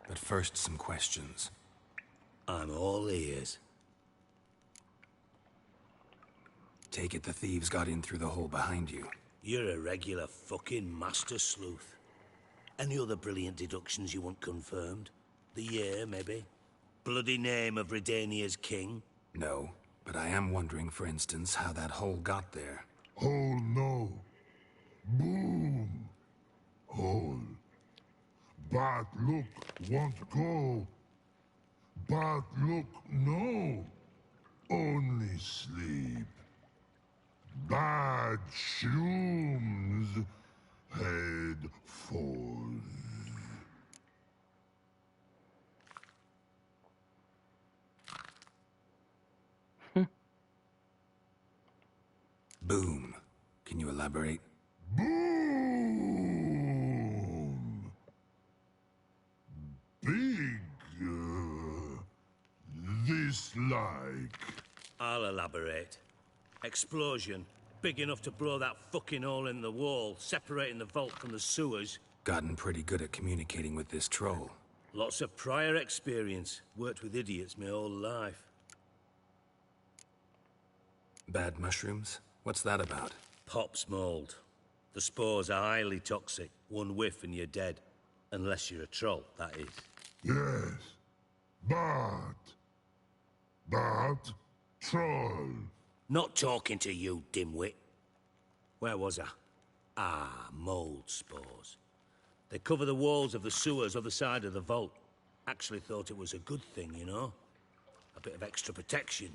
But first, some questions. I'm all ears. Take it the thieves got in through the hole behind you. You're a regular fucking master sleuth. Any other brilliant deductions you want confirmed? The year, maybe? Bloody name of Redania's king? No, but I am wondering, for instance, how that hole got there. Hole no. Boom. Hole. Bad look won't go. Bad look no. Only sleep. Bad shrooms. Head falls. Boom. Can you elaborate? Boom! Big. This like. I'll elaborate. Explosion. Big enough to blow that fucking hole in the wall, separating the vault from the sewers. Gotten pretty good at communicating with this troll. Lots of prior experience. Worked with idiots my whole life. Bad mushrooms? What's that about? Pops mold. The spores are highly toxic. One whiff and you're dead. Unless you're a troll, that is. Yes. But. Troll. Not talking to you, dimwit. Where was I? Ah, mold spores. They cover the walls of the sewers other side of the vault. Actually thought it was a good thing, you know? A bit of extra protection.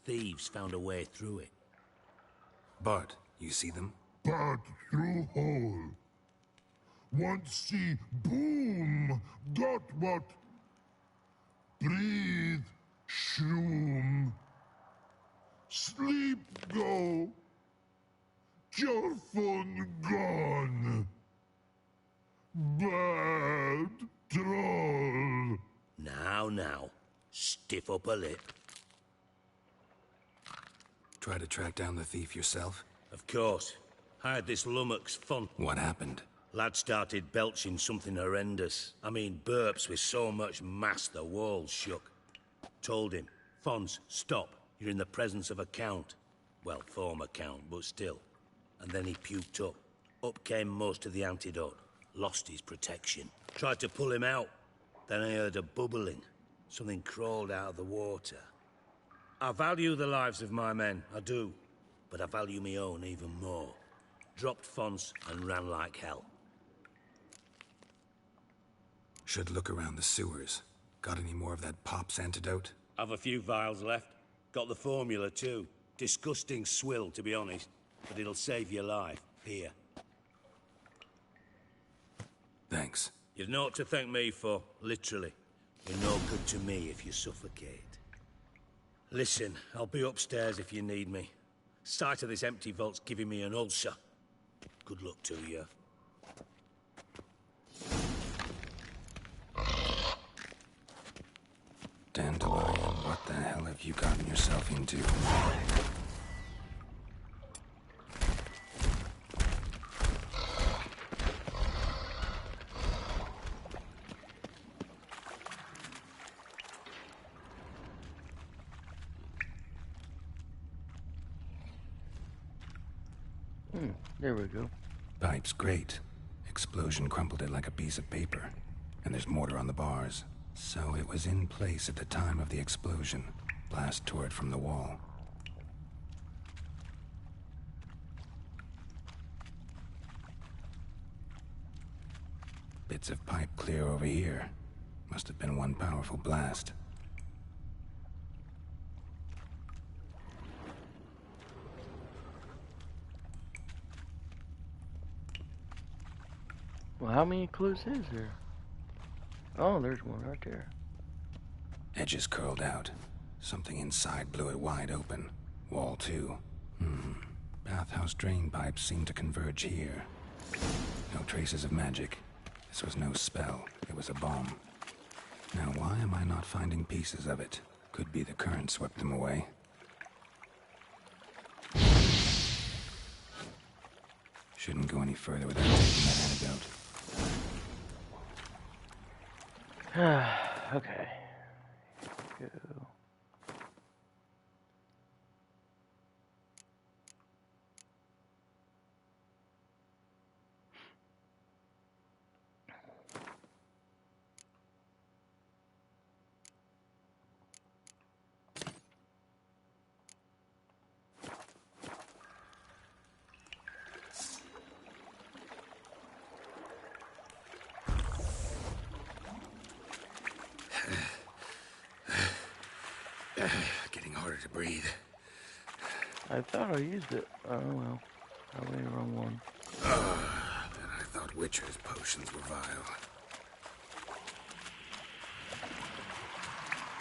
Thieves found a way through it. Bart, you see them? Bart through hole. Want see boom. Got what? Breathe. Shroom. Sleep go. Your phone gone. Bad troll. Now. Stiff up a lip. Try to track down the thief yourself? Of course. Hired this lummox Fon. What happened? Lad started belching something horrendous. I mean, burps with so much mass the walls shook. Told him, Fons, stop. You're in the presence of a count. Well, former count, but still. And then he puked up. Up came most of the antidote. Lost his protection. Tried to pull him out. Then I heard a bubbling. Something crawled out of the water. I value the lives of my men, I do. But I value my own even more. Dropped Fons and ran like hell. Should look around the sewers. Got any more of that Pop's antidote? I've a few vials left. Got the formula too. Disgusting swill, to be honest. But it'll save your life. Here. Thanks. You've naught to thank me for, literally. You're no good to me if you suffocate. Listen, I'll be upstairs if you need me. Sight of this empty vault's giving me an ulcer. Good luck to you. Dandelion, what the hell have you gotten yourself into? There we go. Pipe's great. Explosion crumpled it like a piece of paper. And there's mortar on the bars. So it was in place at the time of the explosion. Blast tore it from the wall. Bits of pipe clear over here. Must have been one powerful blast. Well, how many clues is there? Oh, there's one right there. Edges curled out. Something inside blew it wide open. Wall too. Bathhouse drain pipes seem to converge here. No traces of magic. This was no spell. It was a bomb. Now why am I not finding pieces of it? Could be the current swept them away. Shouldn't go any further without taking that antidote. Okay. Go. Getting harder to breathe. I thought I used it. Oh well. Probably the wrong one. And I thought Witcher's potions were vile.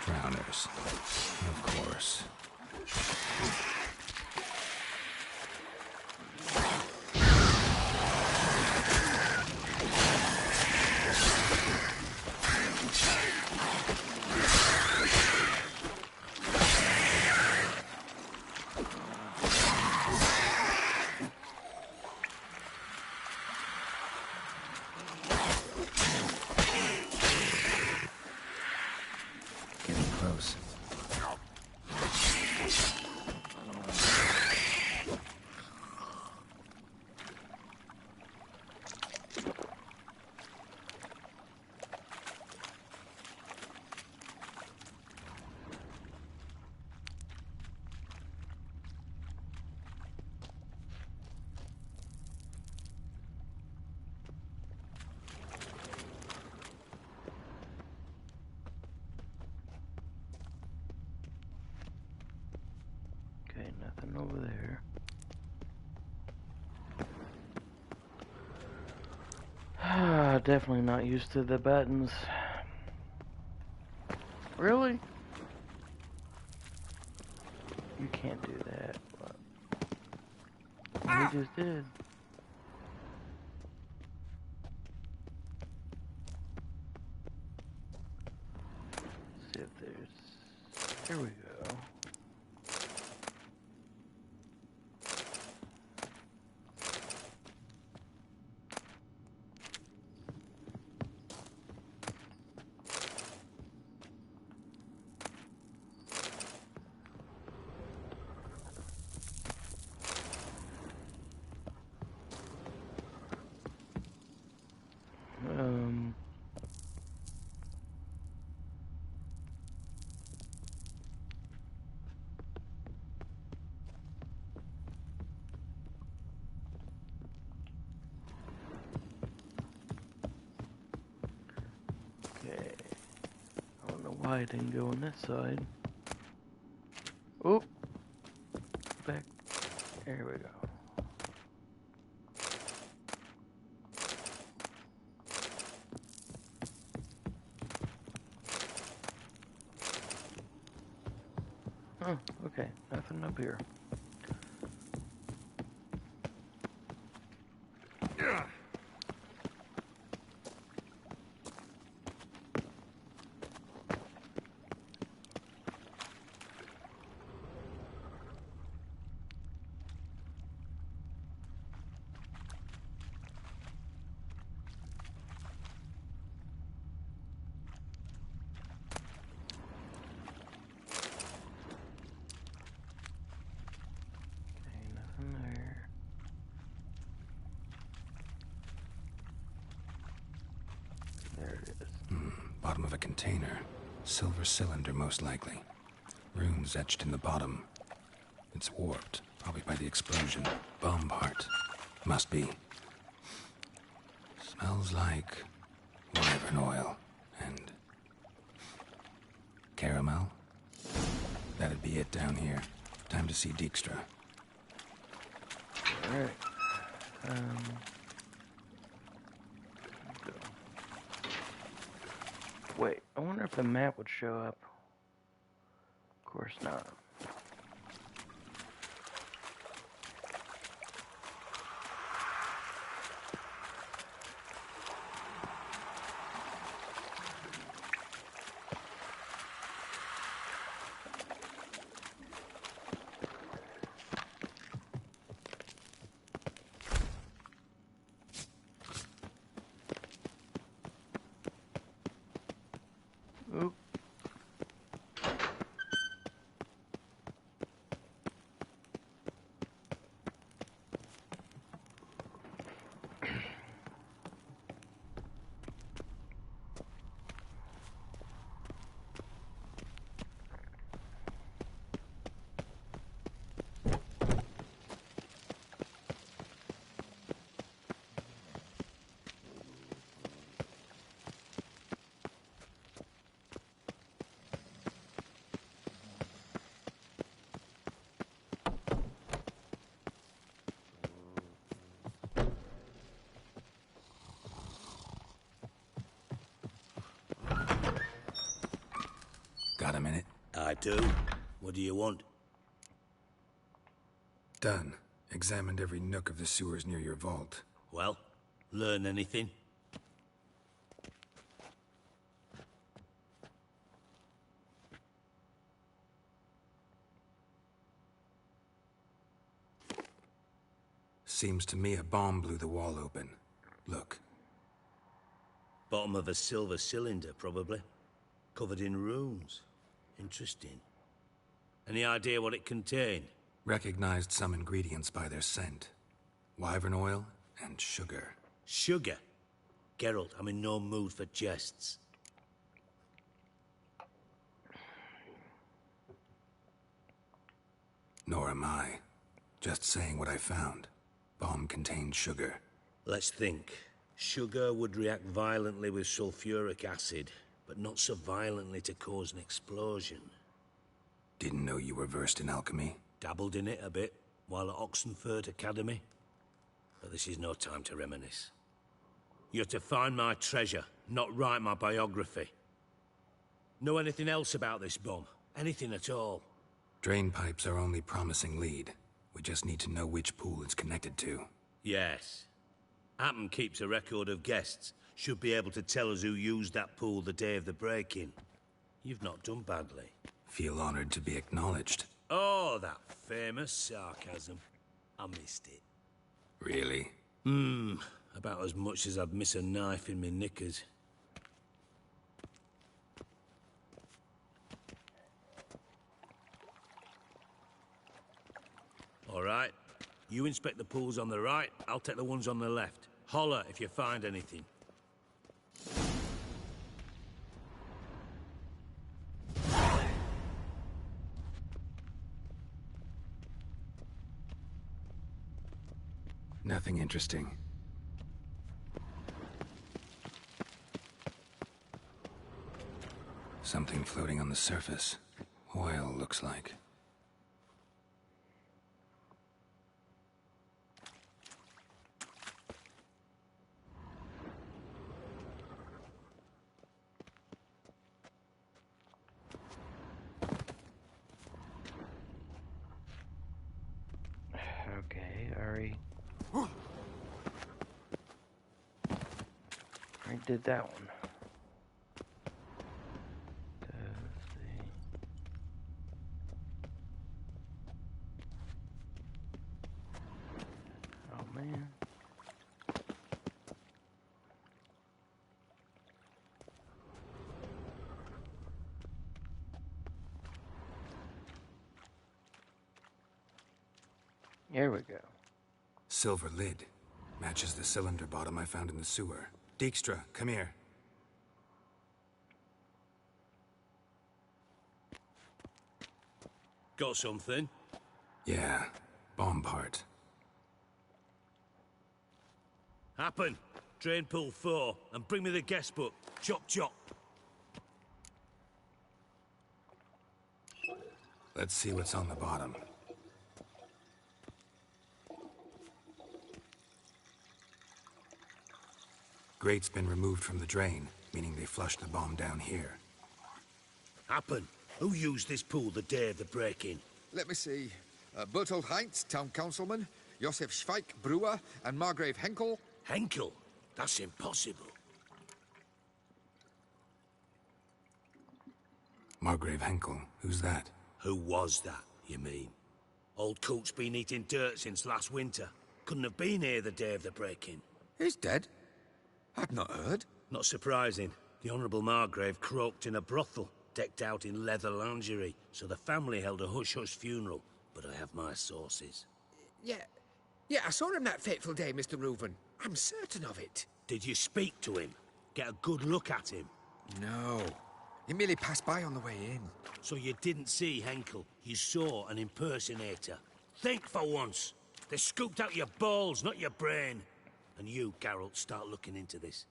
Drowners. Of course. Okay, nothing over there. Definitely not used to the buttons. Really? You can't do that. Well, he just did. Let's see if there's... Here we go. Okay. I don't know why I didn't go on that side. Oh. Back. There we go. Oh, okay. Nothing up here. Bottom of a container. Silver cylinder, most likely. Runes etched in the bottom. It's warped, probably by the explosion. Bomb part. Must be. Smells like wyvern oil and caramel. That'd be it down here. Time to see Dijkstra. Alright. Wait, I wonder if the map would show up. Of course not. I do. What do you want? Done. Examined every nook of the sewers near your vault. Well, learn anything? Seems to me a bomb blew the wall open. Look. Bottom of a silver cylinder, probably. Covered in runes. Interesting. Any idea what it contained? Recognized some ingredients by their scent. Wyvern oil and sugar. Sugar? Geralt, I'm in no mood for jests. Nor am I. Just saying what I found. Bomb contained sugar. Let's think. Sugar would react violently with sulfuric acid, but not so violently to cause an explosion. Didn't know you were versed in alchemy. Dabbled in it a bit, while at Oxenford Academy. But this is no time to reminisce. You're to find my treasure, not write my biography. Know anything else about this bomb? Anything at all? Drain pipes are only promising lead. We just need to know which pool it's connected to. Yes. Appen keeps a record of guests. Should be able to tell us who used that pool the day of the break-in. You've not done badly. Feel honored to be acknowledged. Oh, that famous sarcasm. I missed it. Really? About as much as I'd miss a knife in my knickers. All right. You inspect the pools on the right, I'll take the ones on the left. Holler if you find anything. Nothing interesting. Something floating on the surface. Oil, looks like. Okay, I did that one. Oh man. Here we go. Silver lid. Matches the cylinder bottom I found in the sewer. Dijkstra, come here. Got something? Yeah, bomb part. Happen. Drain pool 4, and bring me the guest book. Chop chop. Let's see what's on the bottom. Grate's been removed from the drain, meaning they flushed the bomb down here. Happen. Who used this pool the day of the break-in? Let me see. Bertold Heinz, town councilman, Josef Schweik, brewer, and Margrave Henkel. Henkel? That's impossible. Margrave Henkel? Who's that? Who was that, you mean? Old coot's been eating dirt since last winter. Couldn't have been here the day of the break-in. He's dead? I've not heard. Not surprising. The Honourable Margrave croaked in a brothel, decked out in leather lingerie, so the family held a hush-hush funeral. But I have my sources. Yeah, I saw him that fateful day, Mr. Reuven. I'm certain of it. Did you speak to him? Get a good look at him? No. He merely passed by on the way in. So you didn't see Henkel. You saw an impersonator. Think for once. They scooped out your balls, not your brain. And you, Geralt, start looking into this.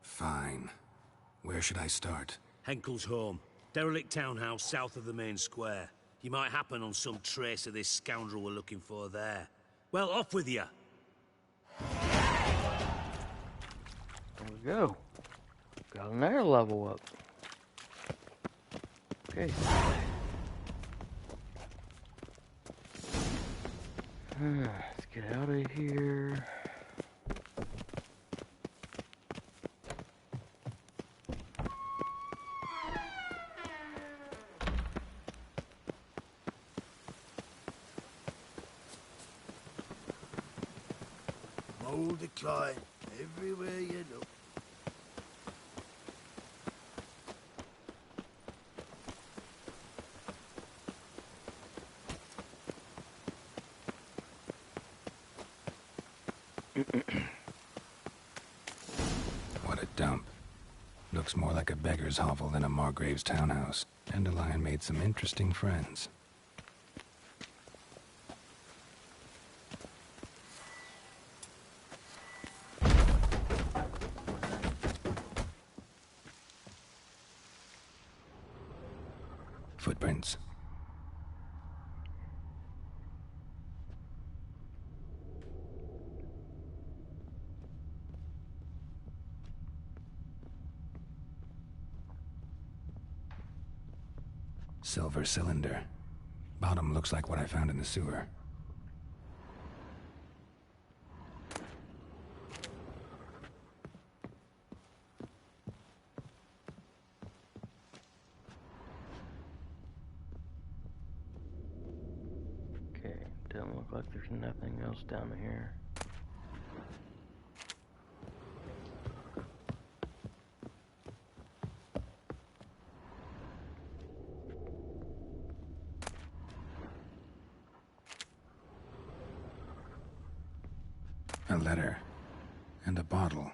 Fine. Where should I start? Henkel's home. Derelict townhouse south of the main square. You might happen on some trace of this scoundrel we're looking for there. Well, off with you. There we go. Got another level up. Okay. Let's get out of here. Mold decline everywhere you look. What a dump. Looks more like a beggar's hovel than a Margrave's townhouse. Dandelion made some interesting friends. Footprints. Silver cylinder. Bottom looks like what I found in the sewer. Okay, doesn't look like there's nothing else down here. A letter. And a bottle.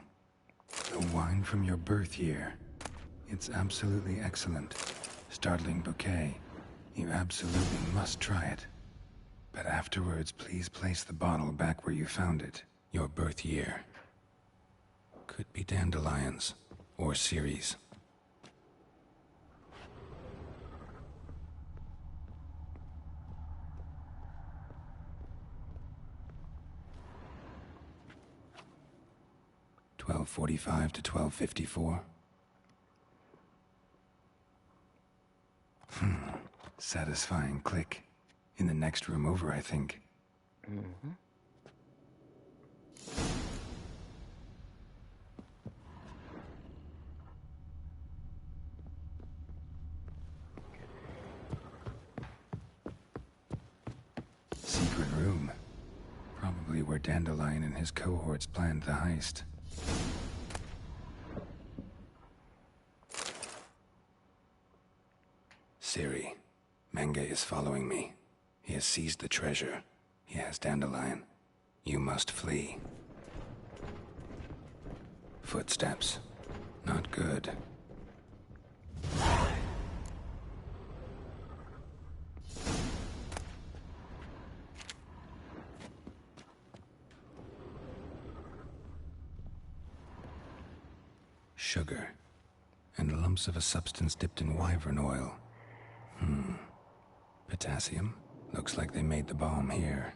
The wine from your birth year. It's absolutely excellent. Startling bouquet. You absolutely must try it. But afterwards, please place the bottle back where you found it. Your birth year. Could be dandelions. Or Ceres. $12:45 to $12:54. Satisfying click. In the next room over, I think. Mm-hmm. Secret room. Probably where Dandelion and his cohorts planned the heist. Ciri, Menge is following me. He has seized the treasure. He has Dandelion. You must flee. Footsteps. Not good. Sugar. And lumps of a substance dipped in wyvern oil. Potassium? Looks like they made the bomb here.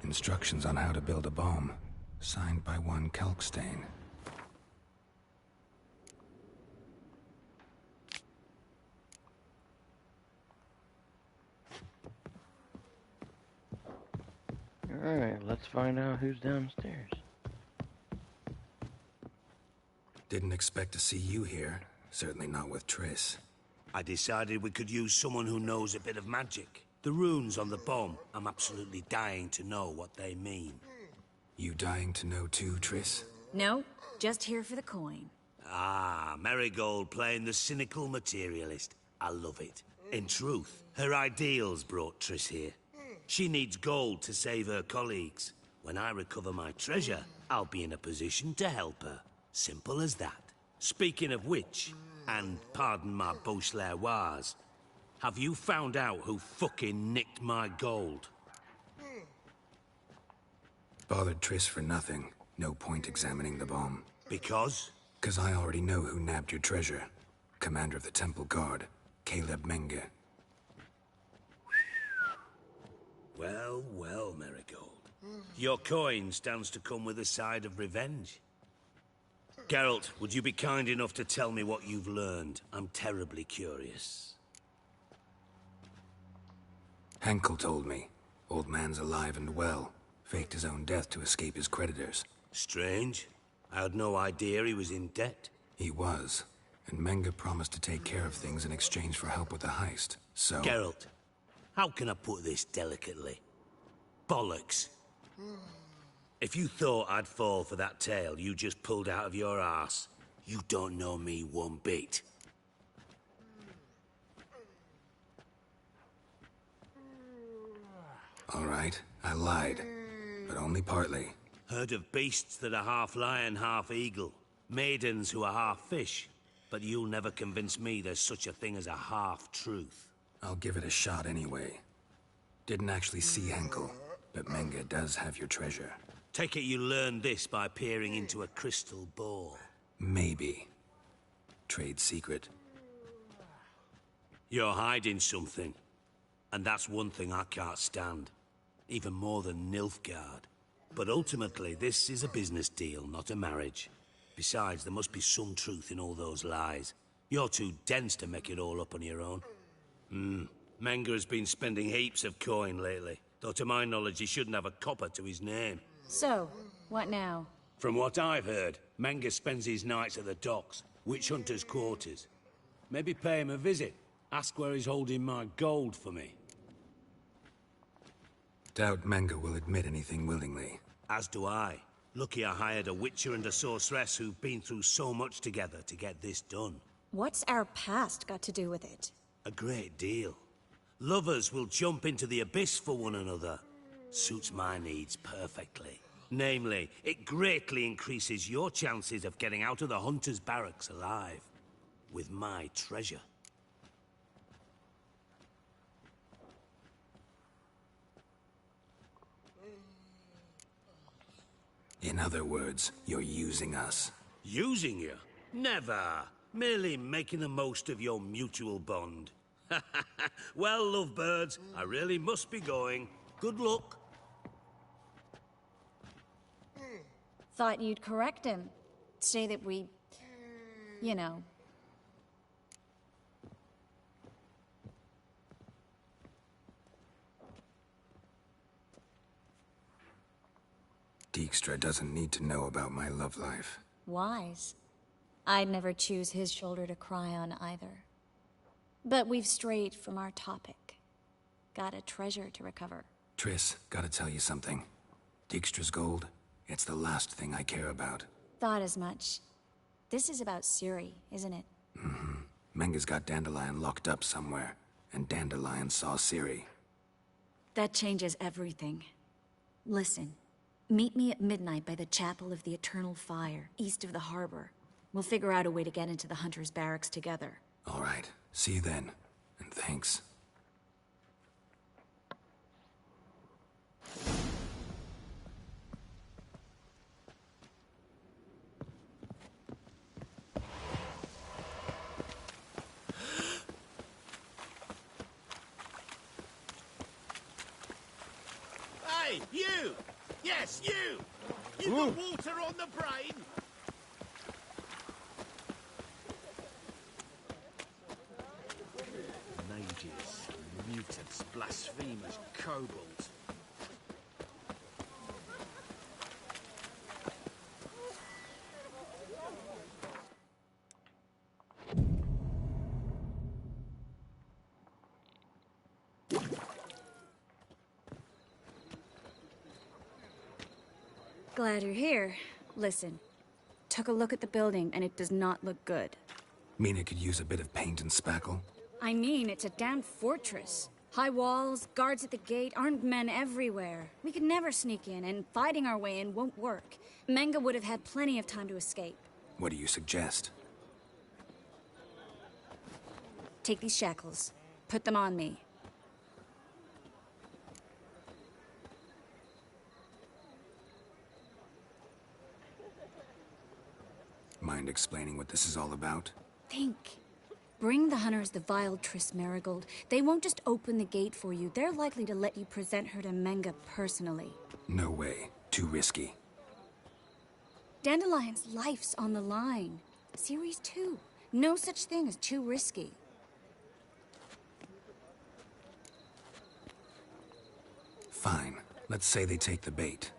Instructions on how to build a bomb. Signed by one Kalkstein. Alright, let's find out who's downstairs. Didn't expect to see you here. Certainly not with Triss. I decided we could use someone who knows a bit of magic. The runes on the bomb, I'm absolutely dying to know what they mean. You dying to know too, Triss? No, just here for the coin. Ah, Marigold playing the cynical materialist. I love it. In truth, her ideals brought Triss here. She needs gold to save her colleagues. When I recover my treasure, I'll be in a position to help her. Simple as that. Speaking of which, and pardon my Beauclervois, have you found out who fucking nicked my gold? Bothered Triss for nothing. No point examining the bomb. Because? 'Cause I already know who nabbed your treasure. Commander of the Temple Guard, Caleb Menge. Well, well, Marigold. Your coin stands to come with a side of revenge. Geralt, would you be kind enough to tell me what you've learned? I'm terribly curious. Henkel told me. Old man's alive and well. Faked his own death to escape his creditors. Strange. I had no idea he was in debt. He was. And Menge promised to take care of things in exchange for help with the heist. So... Geralt, how can I put this delicately? Bollocks. If you thought I'd fall for that tale you just pulled out of your arse, you don't know me one bit. All right, I lied. But only partly. Heard of beasts that are half lion, half eagle. Maidens who are half fish. But you'll never convince me there's such a thing as a half-truth. I'll give it a shot anyway. Didn't actually see Henkel, but Menge does have your treasure. Take it you learned this by peering into a crystal ball. Maybe. Trade secret. You're hiding something. And that's one thing I can't stand. Even more than Nilfgaard. But ultimately, this is a business deal, not a marriage. Besides, there must be some truth in all those lies. You're too dense to make it all up on your own. Menge has been spending heaps of coin lately. Though to my knowledge, he shouldn't have a copper to his name. So, what now? From what I've heard, Menge spends his nights at the docks, witch hunters' quarters. Maybe pay him a visit. Ask where he's holding my gold for me. Doubt Menge will admit anything willingly. As do I. Lucky I hired a witcher and a sorceress who've been through so much together to get this done. What's our past got to do with it? A great deal. Lovers will jump into the abyss for one another. Suits my needs perfectly. Namely, it greatly increases your chances of getting out of the hunter's barracks alive. With my treasure. In other words, you're using us. Using you? Never. Merely making the most of your mutual bond. Well, lovebirds, I really must be going. Good luck. Thought you'd correct him. Say that we... you know... Dijkstra doesn't need to know about my love life. wise. I'd never choose his shoulder to cry on either. But we've strayed from our topic. Got a treasure to recover. Triss, gotta tell you something. Dijkstra's gold, it's the last thing I care about. Thought as much. This is about Ciri, isn't it? Mm-hmm. Menge's got Dandelion locked up somewhere, and Dandelion saw Ciri. That changes everything. Listen, meet me at midnight by the Chapel of the Eternal Fire, east of the harbor. We'll figure out a way to get into the Hunter's barracks together. All right, see you then, and thanks. Hey, you! Yes, you! You got water on the brain? Mages, mutants, blasphemers, kobolds. Glad you're here. Listen, took a look at the building and it does not look good. Mean it could use a bit of paint and spackle? I mean, it's a damn fortress. High walls, guards at the gate, armed men everywhere. We could never sneak in, and fighting our way in won't work. Menge would have had plenty of time to escape. What do you suggest? Take these shackles. Put them on me. Mind explaining what this is all about? Think. Bring the hunters the vile Triss Merigold. They won't just open the gate for you. They're likely to let you present her to Menga personally. No way. Too risky. Dandelion's life's on the line. Series 2. No such thing as too risky. Fine. Let's say they take the bait.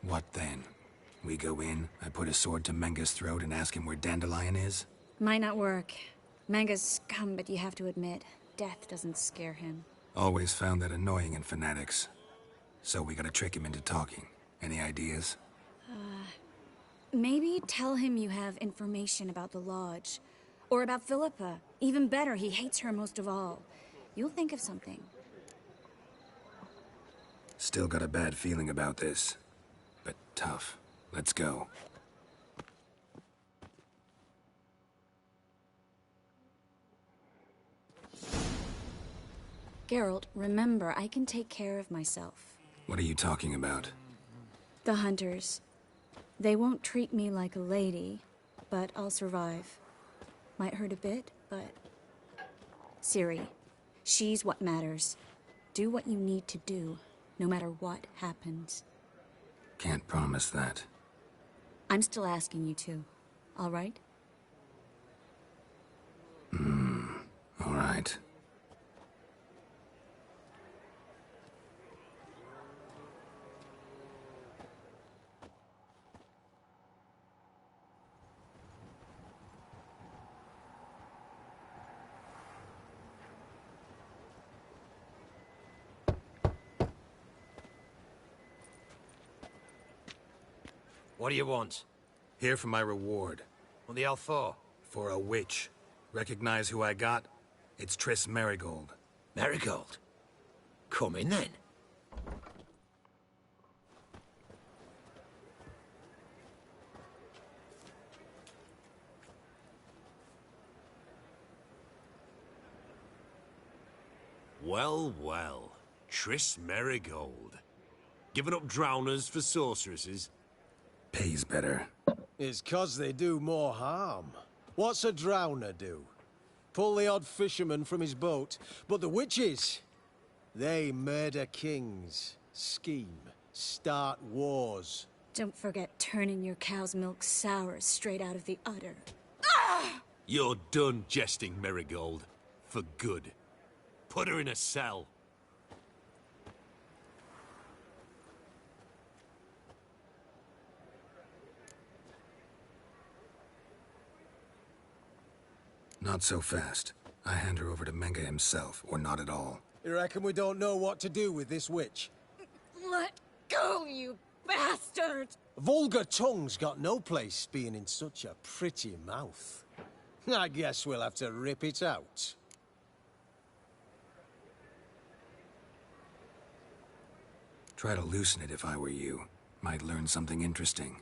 What then? We go in, I put a sword to Menga's throat and ask him where Dandelion is? Might not work. Menga's scum, but you have to admit, death doesn't scare him. Always found that annoying in fanatics. So we gotta trick him into talking. Any ideas? Maybe tell him you have information about the Lodge. Or about Philippa. Even better, he hates her most of all. You'll think of something. Still got a bad feeling about this. But tough. Let's go. Geralt, remember, I can take care of myself. What are you talking about? The hunters. They won't treat me like a lady, but I'll survive. Might hurt a bit, but... Ciri, she's what matters. Do what you need to do, no matter what happens. Can't promise that. I'm still asking you to, all right? All right. What do you want? Here for my reward. What the hell for? For a witch. Recognize who I got? It's Triss Merigold. Merigold? Come in then. Well, well. Triss Merigold. Giving up drowners for sorceresses? Pays better. It's 'cause they do more harm. What's a drowner do? Pull the odd fisherman from his boat. But the witches, they murder kings, scheme, start wars. Don't forget turning your cow's milk sour straight out of the udder. You're done jesting, Merigold. For good. Put her in a cell. Not so fast. I hand her over to Menga himself, or not at all. You reckon we don't know what to do with this witch? Let go, you bastard! Vulgar tongue's got no place being in such a pretty mouth. I guess we'll have to rip it out. Try to loosen it if I were you. Might learn something interesting.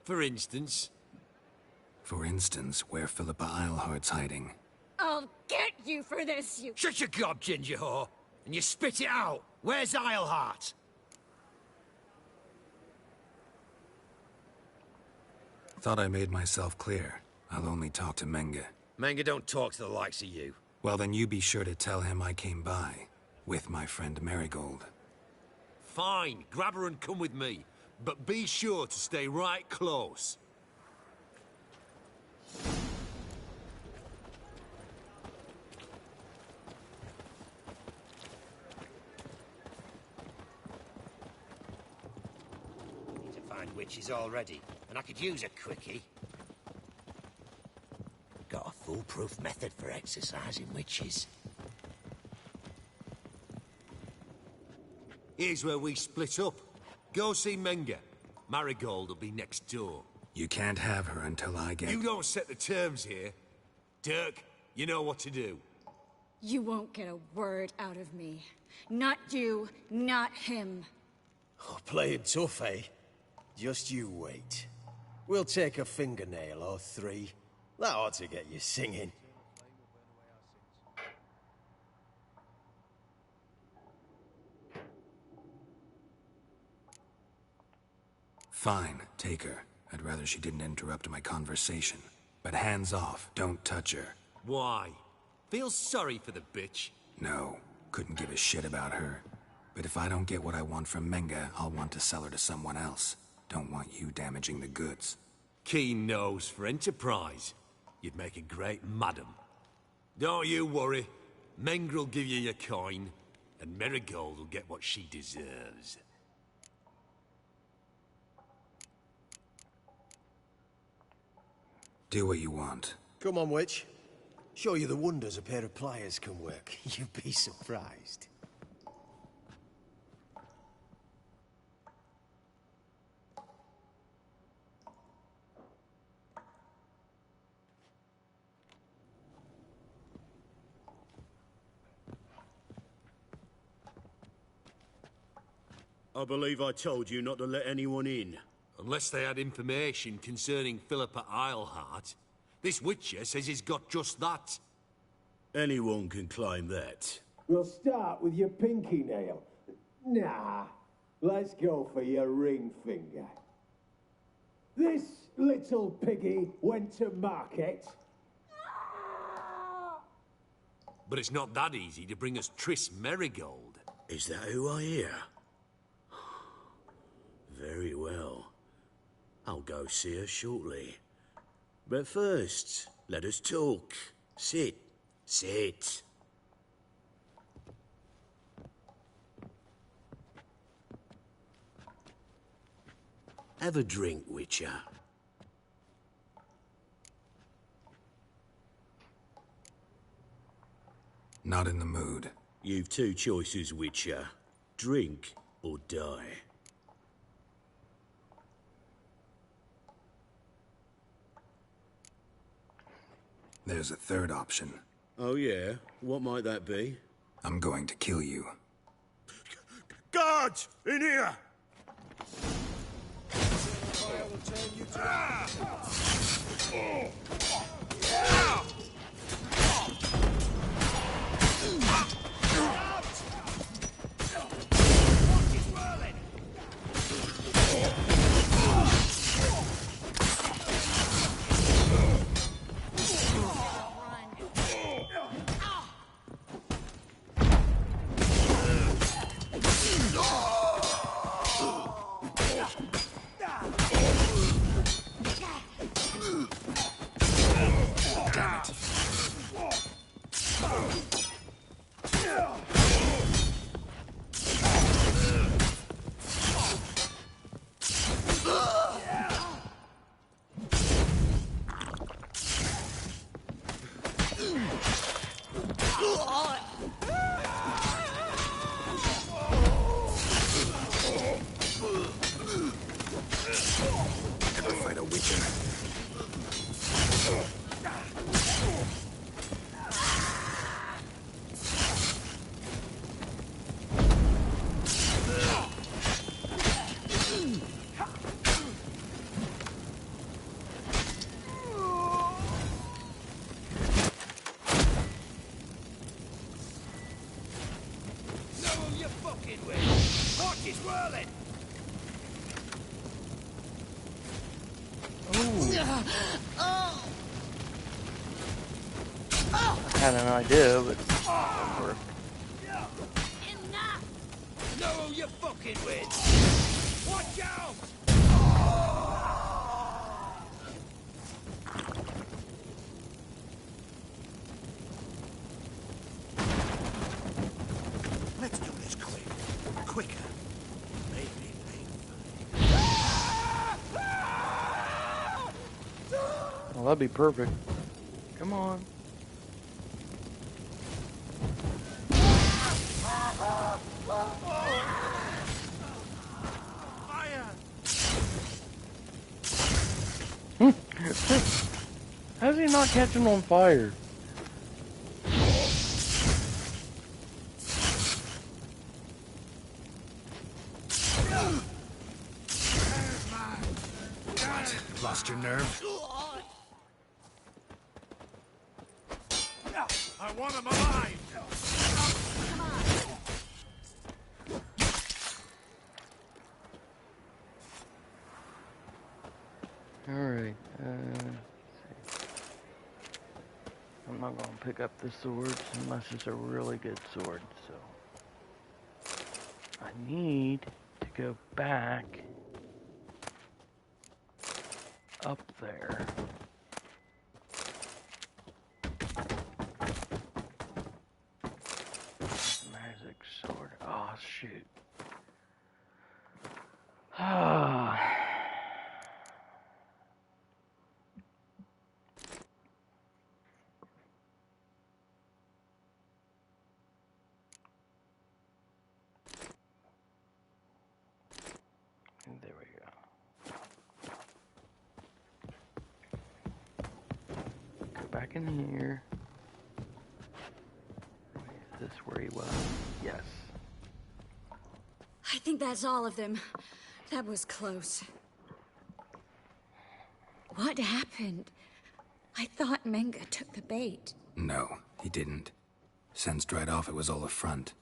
For instance? For instance, where Philippa Eilhart's hiding. I'll get you for this, you... Shut your gob, ginger whore, and you spit it out. Where's Eilhart? Thought I made myself clear. I'll only talk to Menga. Menga don't talk to the likes of you. Well, then you be sure to tell him I came by. With my friend Merigold. Fine, grab her and come with me. But be sure to stay right close. Need to find witches already, and I could use a quickie. Got a foolproof method for exercising witches. Here's where we split up. Go see Menga. Marigold will be next door. You can't have her until I get... You don't set the terms here. Dirk, you know what to do. You won't get a word out of me. Not you, not him. Oh, playing tough, eh? Just you wait. We'll take a fingernail or three. That ought to get you singing. Fine, take her. I'd rather she didn't interrupt my conversation. But hands off, don't touch her. Why? Feel sorry for the bitch? No, couldn't give a shit about her. But if I don't get what I want from Menga, I'll want to sell her to someone else. Don't want you damaging the goods. Keen nose for enterprise. You'd make a great madam. Don't you worry. Mengr'll give you your coin, and Marigold will get what she deserves. Do what you want. Come on, witch. Show you the wonders a pair of pliers can work. You'd be surprised. I believe I told you not to let anyone in. Unless they had information concerning Philippa Eilhart. This Witcher says he's got just that. Anyone can claim that. We'll start with your pinky nail. Nah, let's go for your ring finger. This little piggy went to market. But it's not that easy to bring us Triss Merigold. Is that who I hear? Very well. I'll go see her shortly. But first, let us talk. Sit. Sit. Have a drink, Witcher. Not in the mood. You've two choices, Witcher. Drink or die. There's a third option. Oh yeah? What might that be? I'm going to kill you. Guards! In here! Never fight a Witcher. I had an idea, but it didn't work. Know who you're fucking with! Watch out! Let's do this quick. Quicker. Maybe Well, that'd be perfect. Come on. How's he not catching on fire? What? Lost your nerve? I want him alive! Alright, I'm not gonna pick up the swords unless it's a really good sword, so I need to go back up there. Magic sword. Oh shoot. Ah. There we go. Go back in here. Is this where he was? Yes. I think that's all of them. That was close. What happened? I thought Menga took the bait. No, he didn't. Sensed right off it was all a front.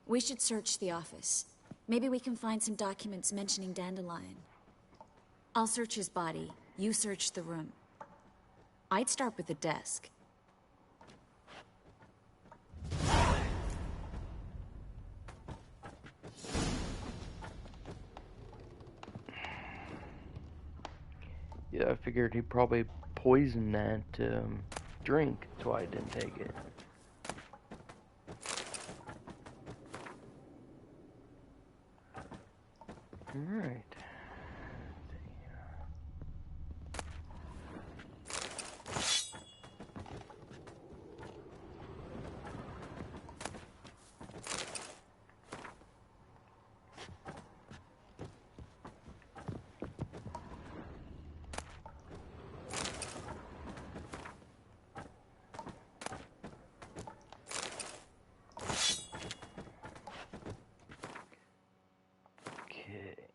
We should search the office. Maybe we can find some documents mentioning Dandelion. I'll search his body. You search the room. I'd start with the desk. Yeah, I figured he probably poisoned that drink. That's why I didn't take it. Alright.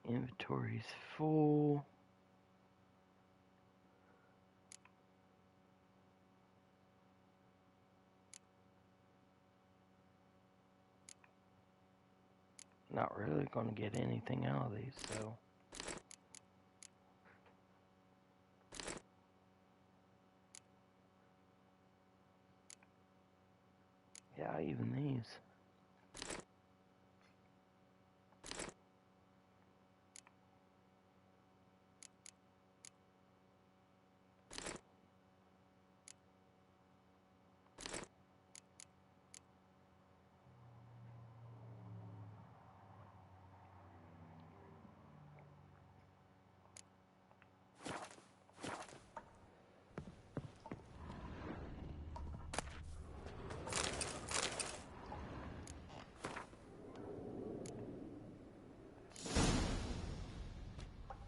Inventory's full. Not really going to get anything out of these, so. Yeah, even these.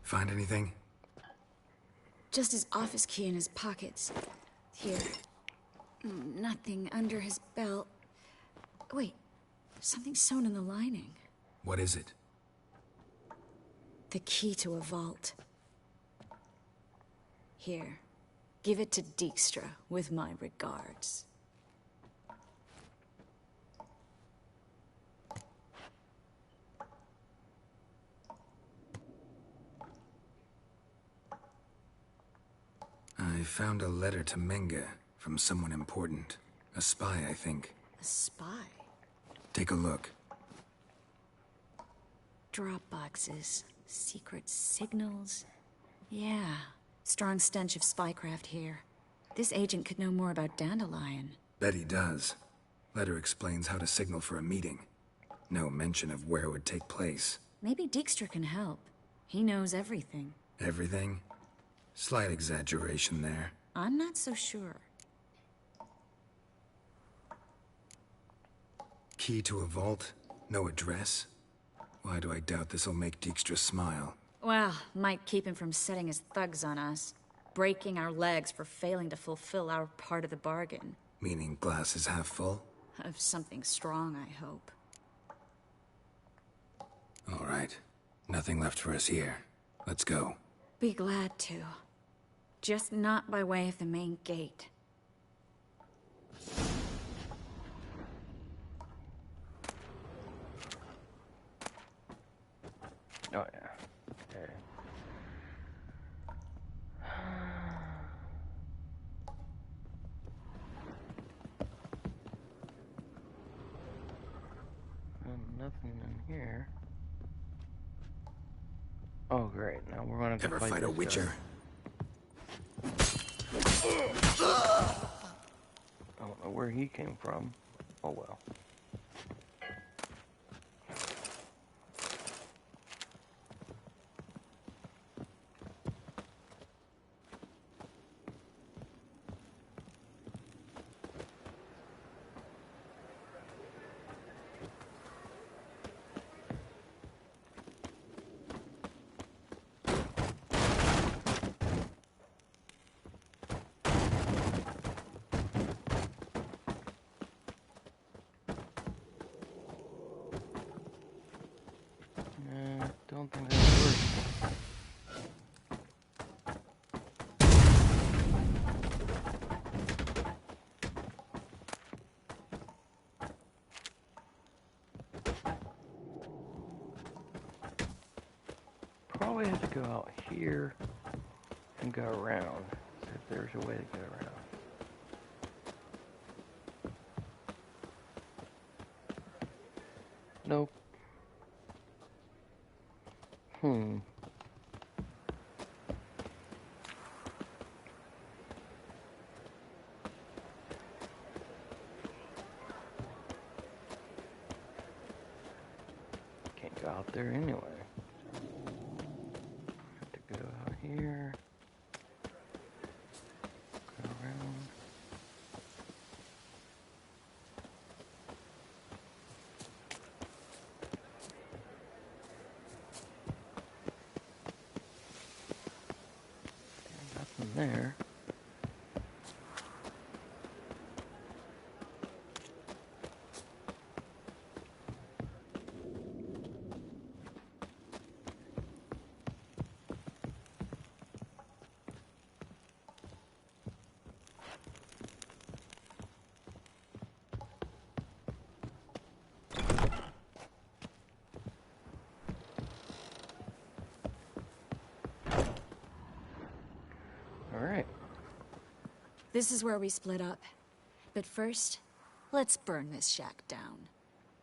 Find anything? Just his office key in his pockets. Here. Nothing under his belt. Wait, there's something sewn in the lining. What is it? The key to a vault. Here. Give it to Dijkstra with my regards. I found a letter to Menga from someone important. A spy, I think. A spy? Take a look. Drop boxes, secret signals. Yeah, strong stench of spycraft here. This agent could know more about Dandelion. Bet he does. Letter explains how to signal for a meeting. No mention of where it would take place. Maybe Dijkstra can help. He knows everything. Everything? Slight exaggeration there. I'm not so sure. Key to a vault? No address? Why do I doubt this'll make Dijkstra smile? Well, might keep him from setting his thugs on us. Breaking our legs for failing to fulfill our part of the bargain. Meaning glass is half full? Of something strong, I hope. All right. Nothing left for us here. Let's go. Be glad to. Just not by way of the main gate. Oh yeah. Okay. here. Oh great! Now we're gonna have to Ever fight fight a this Witcher? guy. I don't know where he came from. Oh well. Don't think that works. Probably have to go out here and go around. See if there's a way to get around. Nope. Can't go out there anyway. Have to go out here. Go around. Nothing there. Alright. This is where we split up. But first, let's burn this shack down.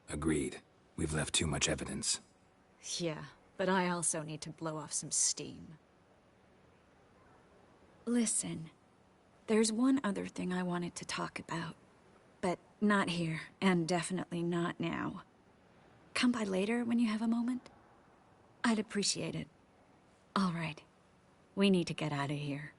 Agreed. We've left too much evidence. Yeah, but I also need to blow off some steam. Listen, there's one other thing I wanted to talk about. But not here, and definitely not now. Come by later when you have a moment? I'd appreciate it. All right. We need to get out of here.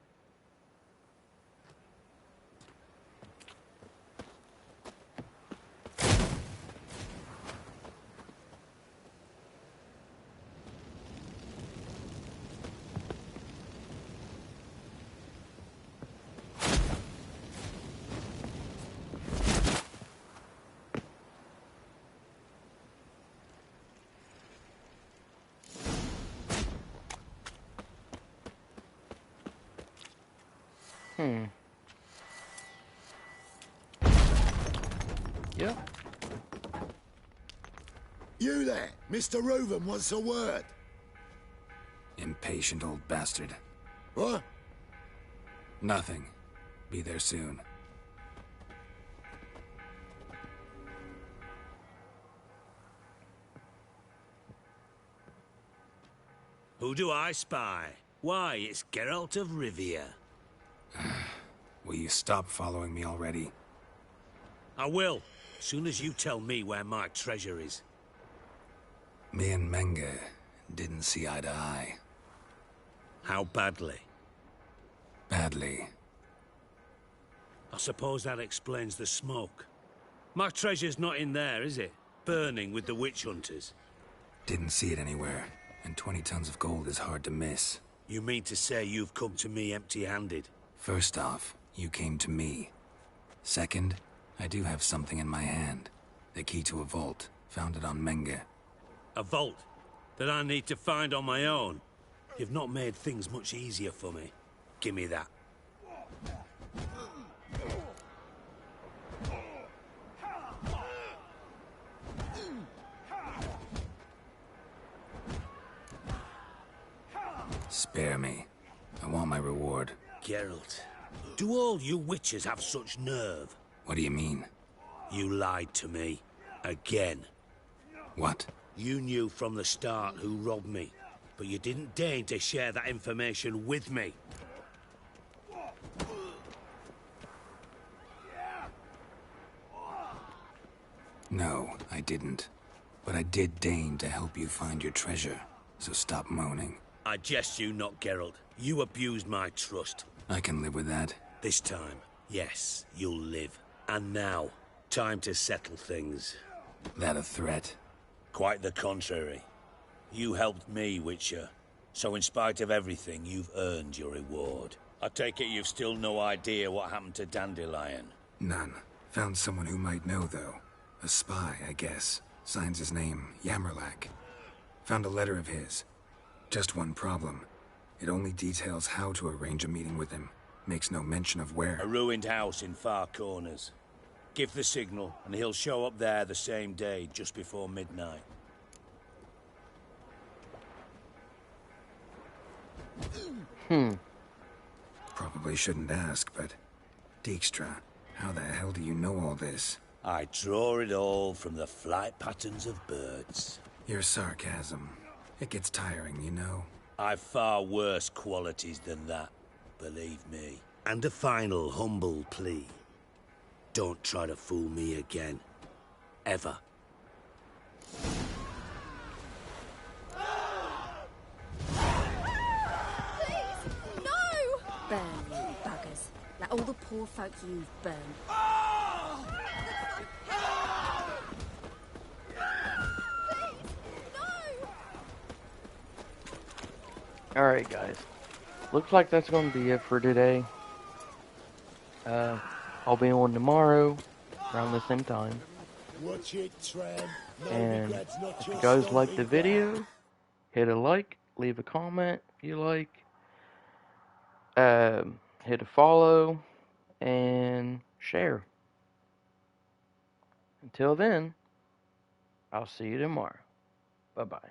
Yep. You there, Mr. Reuven wants a word. Impatient old bastard. What? Nothing. Be there soon. Who do I spy? Why, it's Geralt of Rivia. Will you stop following me already? I will, soon as you tell me where my treasure is. Me and Menge didn't see eye to eye. How badly? Badly. I suppose that explains the smoke. My treasure's not in there, is it? Burning with the witch hunters. Didn't see it anywhere, and 20 tons of gold is hard to miss. You mean to say you've come to me empty-handed? First off, you came to me. Second, I do have something in my hand. The key to a vault, founded on Menge. A vault? That I need to find on my own? You've not made things much easier for me. Give me that. Spare me. I want my reward. Geralt, do all you witches have such nerve? What do you mean? You lied to me. Again. What? You knew from the start who robbed me, but you didn't deign to share that information with me. No, I didn't. But I did deign to help you find your treasure, so stop moaning. I jest you not, Geralt. You abused my trust. I can live with that. This time, yes, you'll live. And now, time to settle things. That a threat? Quite the contrary. You helped me, Witcher. So in spite of everything, you've earned your reward. I take it you've still no idea what happened to Dandelion? None. Found someone who might know, though. A spy, I guess. Signs his name, Yammerlack. Found a letter of his. Just one problem. It only details how to arrange a meeting with him. Makes no mention of where. A ruined house in Far Corners. Give the signal, and he'll show up there the same day, just before midnight. Probably shouldn't ask, but... Dijkstra, how the hell do you know all this? I draw it all from the flight patterns of birds. Your sarcasm. It gets tiring, you know. I've far worse qualities than that, believe me. And a final humble plea. Don't try to fool me again. Ever. No! Burn, you buggers. Like all the poor folk you've burned. Alright, guys. Looks like that's going to be it for today. I'll be on tomorrow, around the same time. Watch it, Tram. No And regrets, not if your you guys son, like the big video, hit a like, leave a comment if you like, hit a follow, and share. Until then, I'll see you tomorrow. Bye-bye.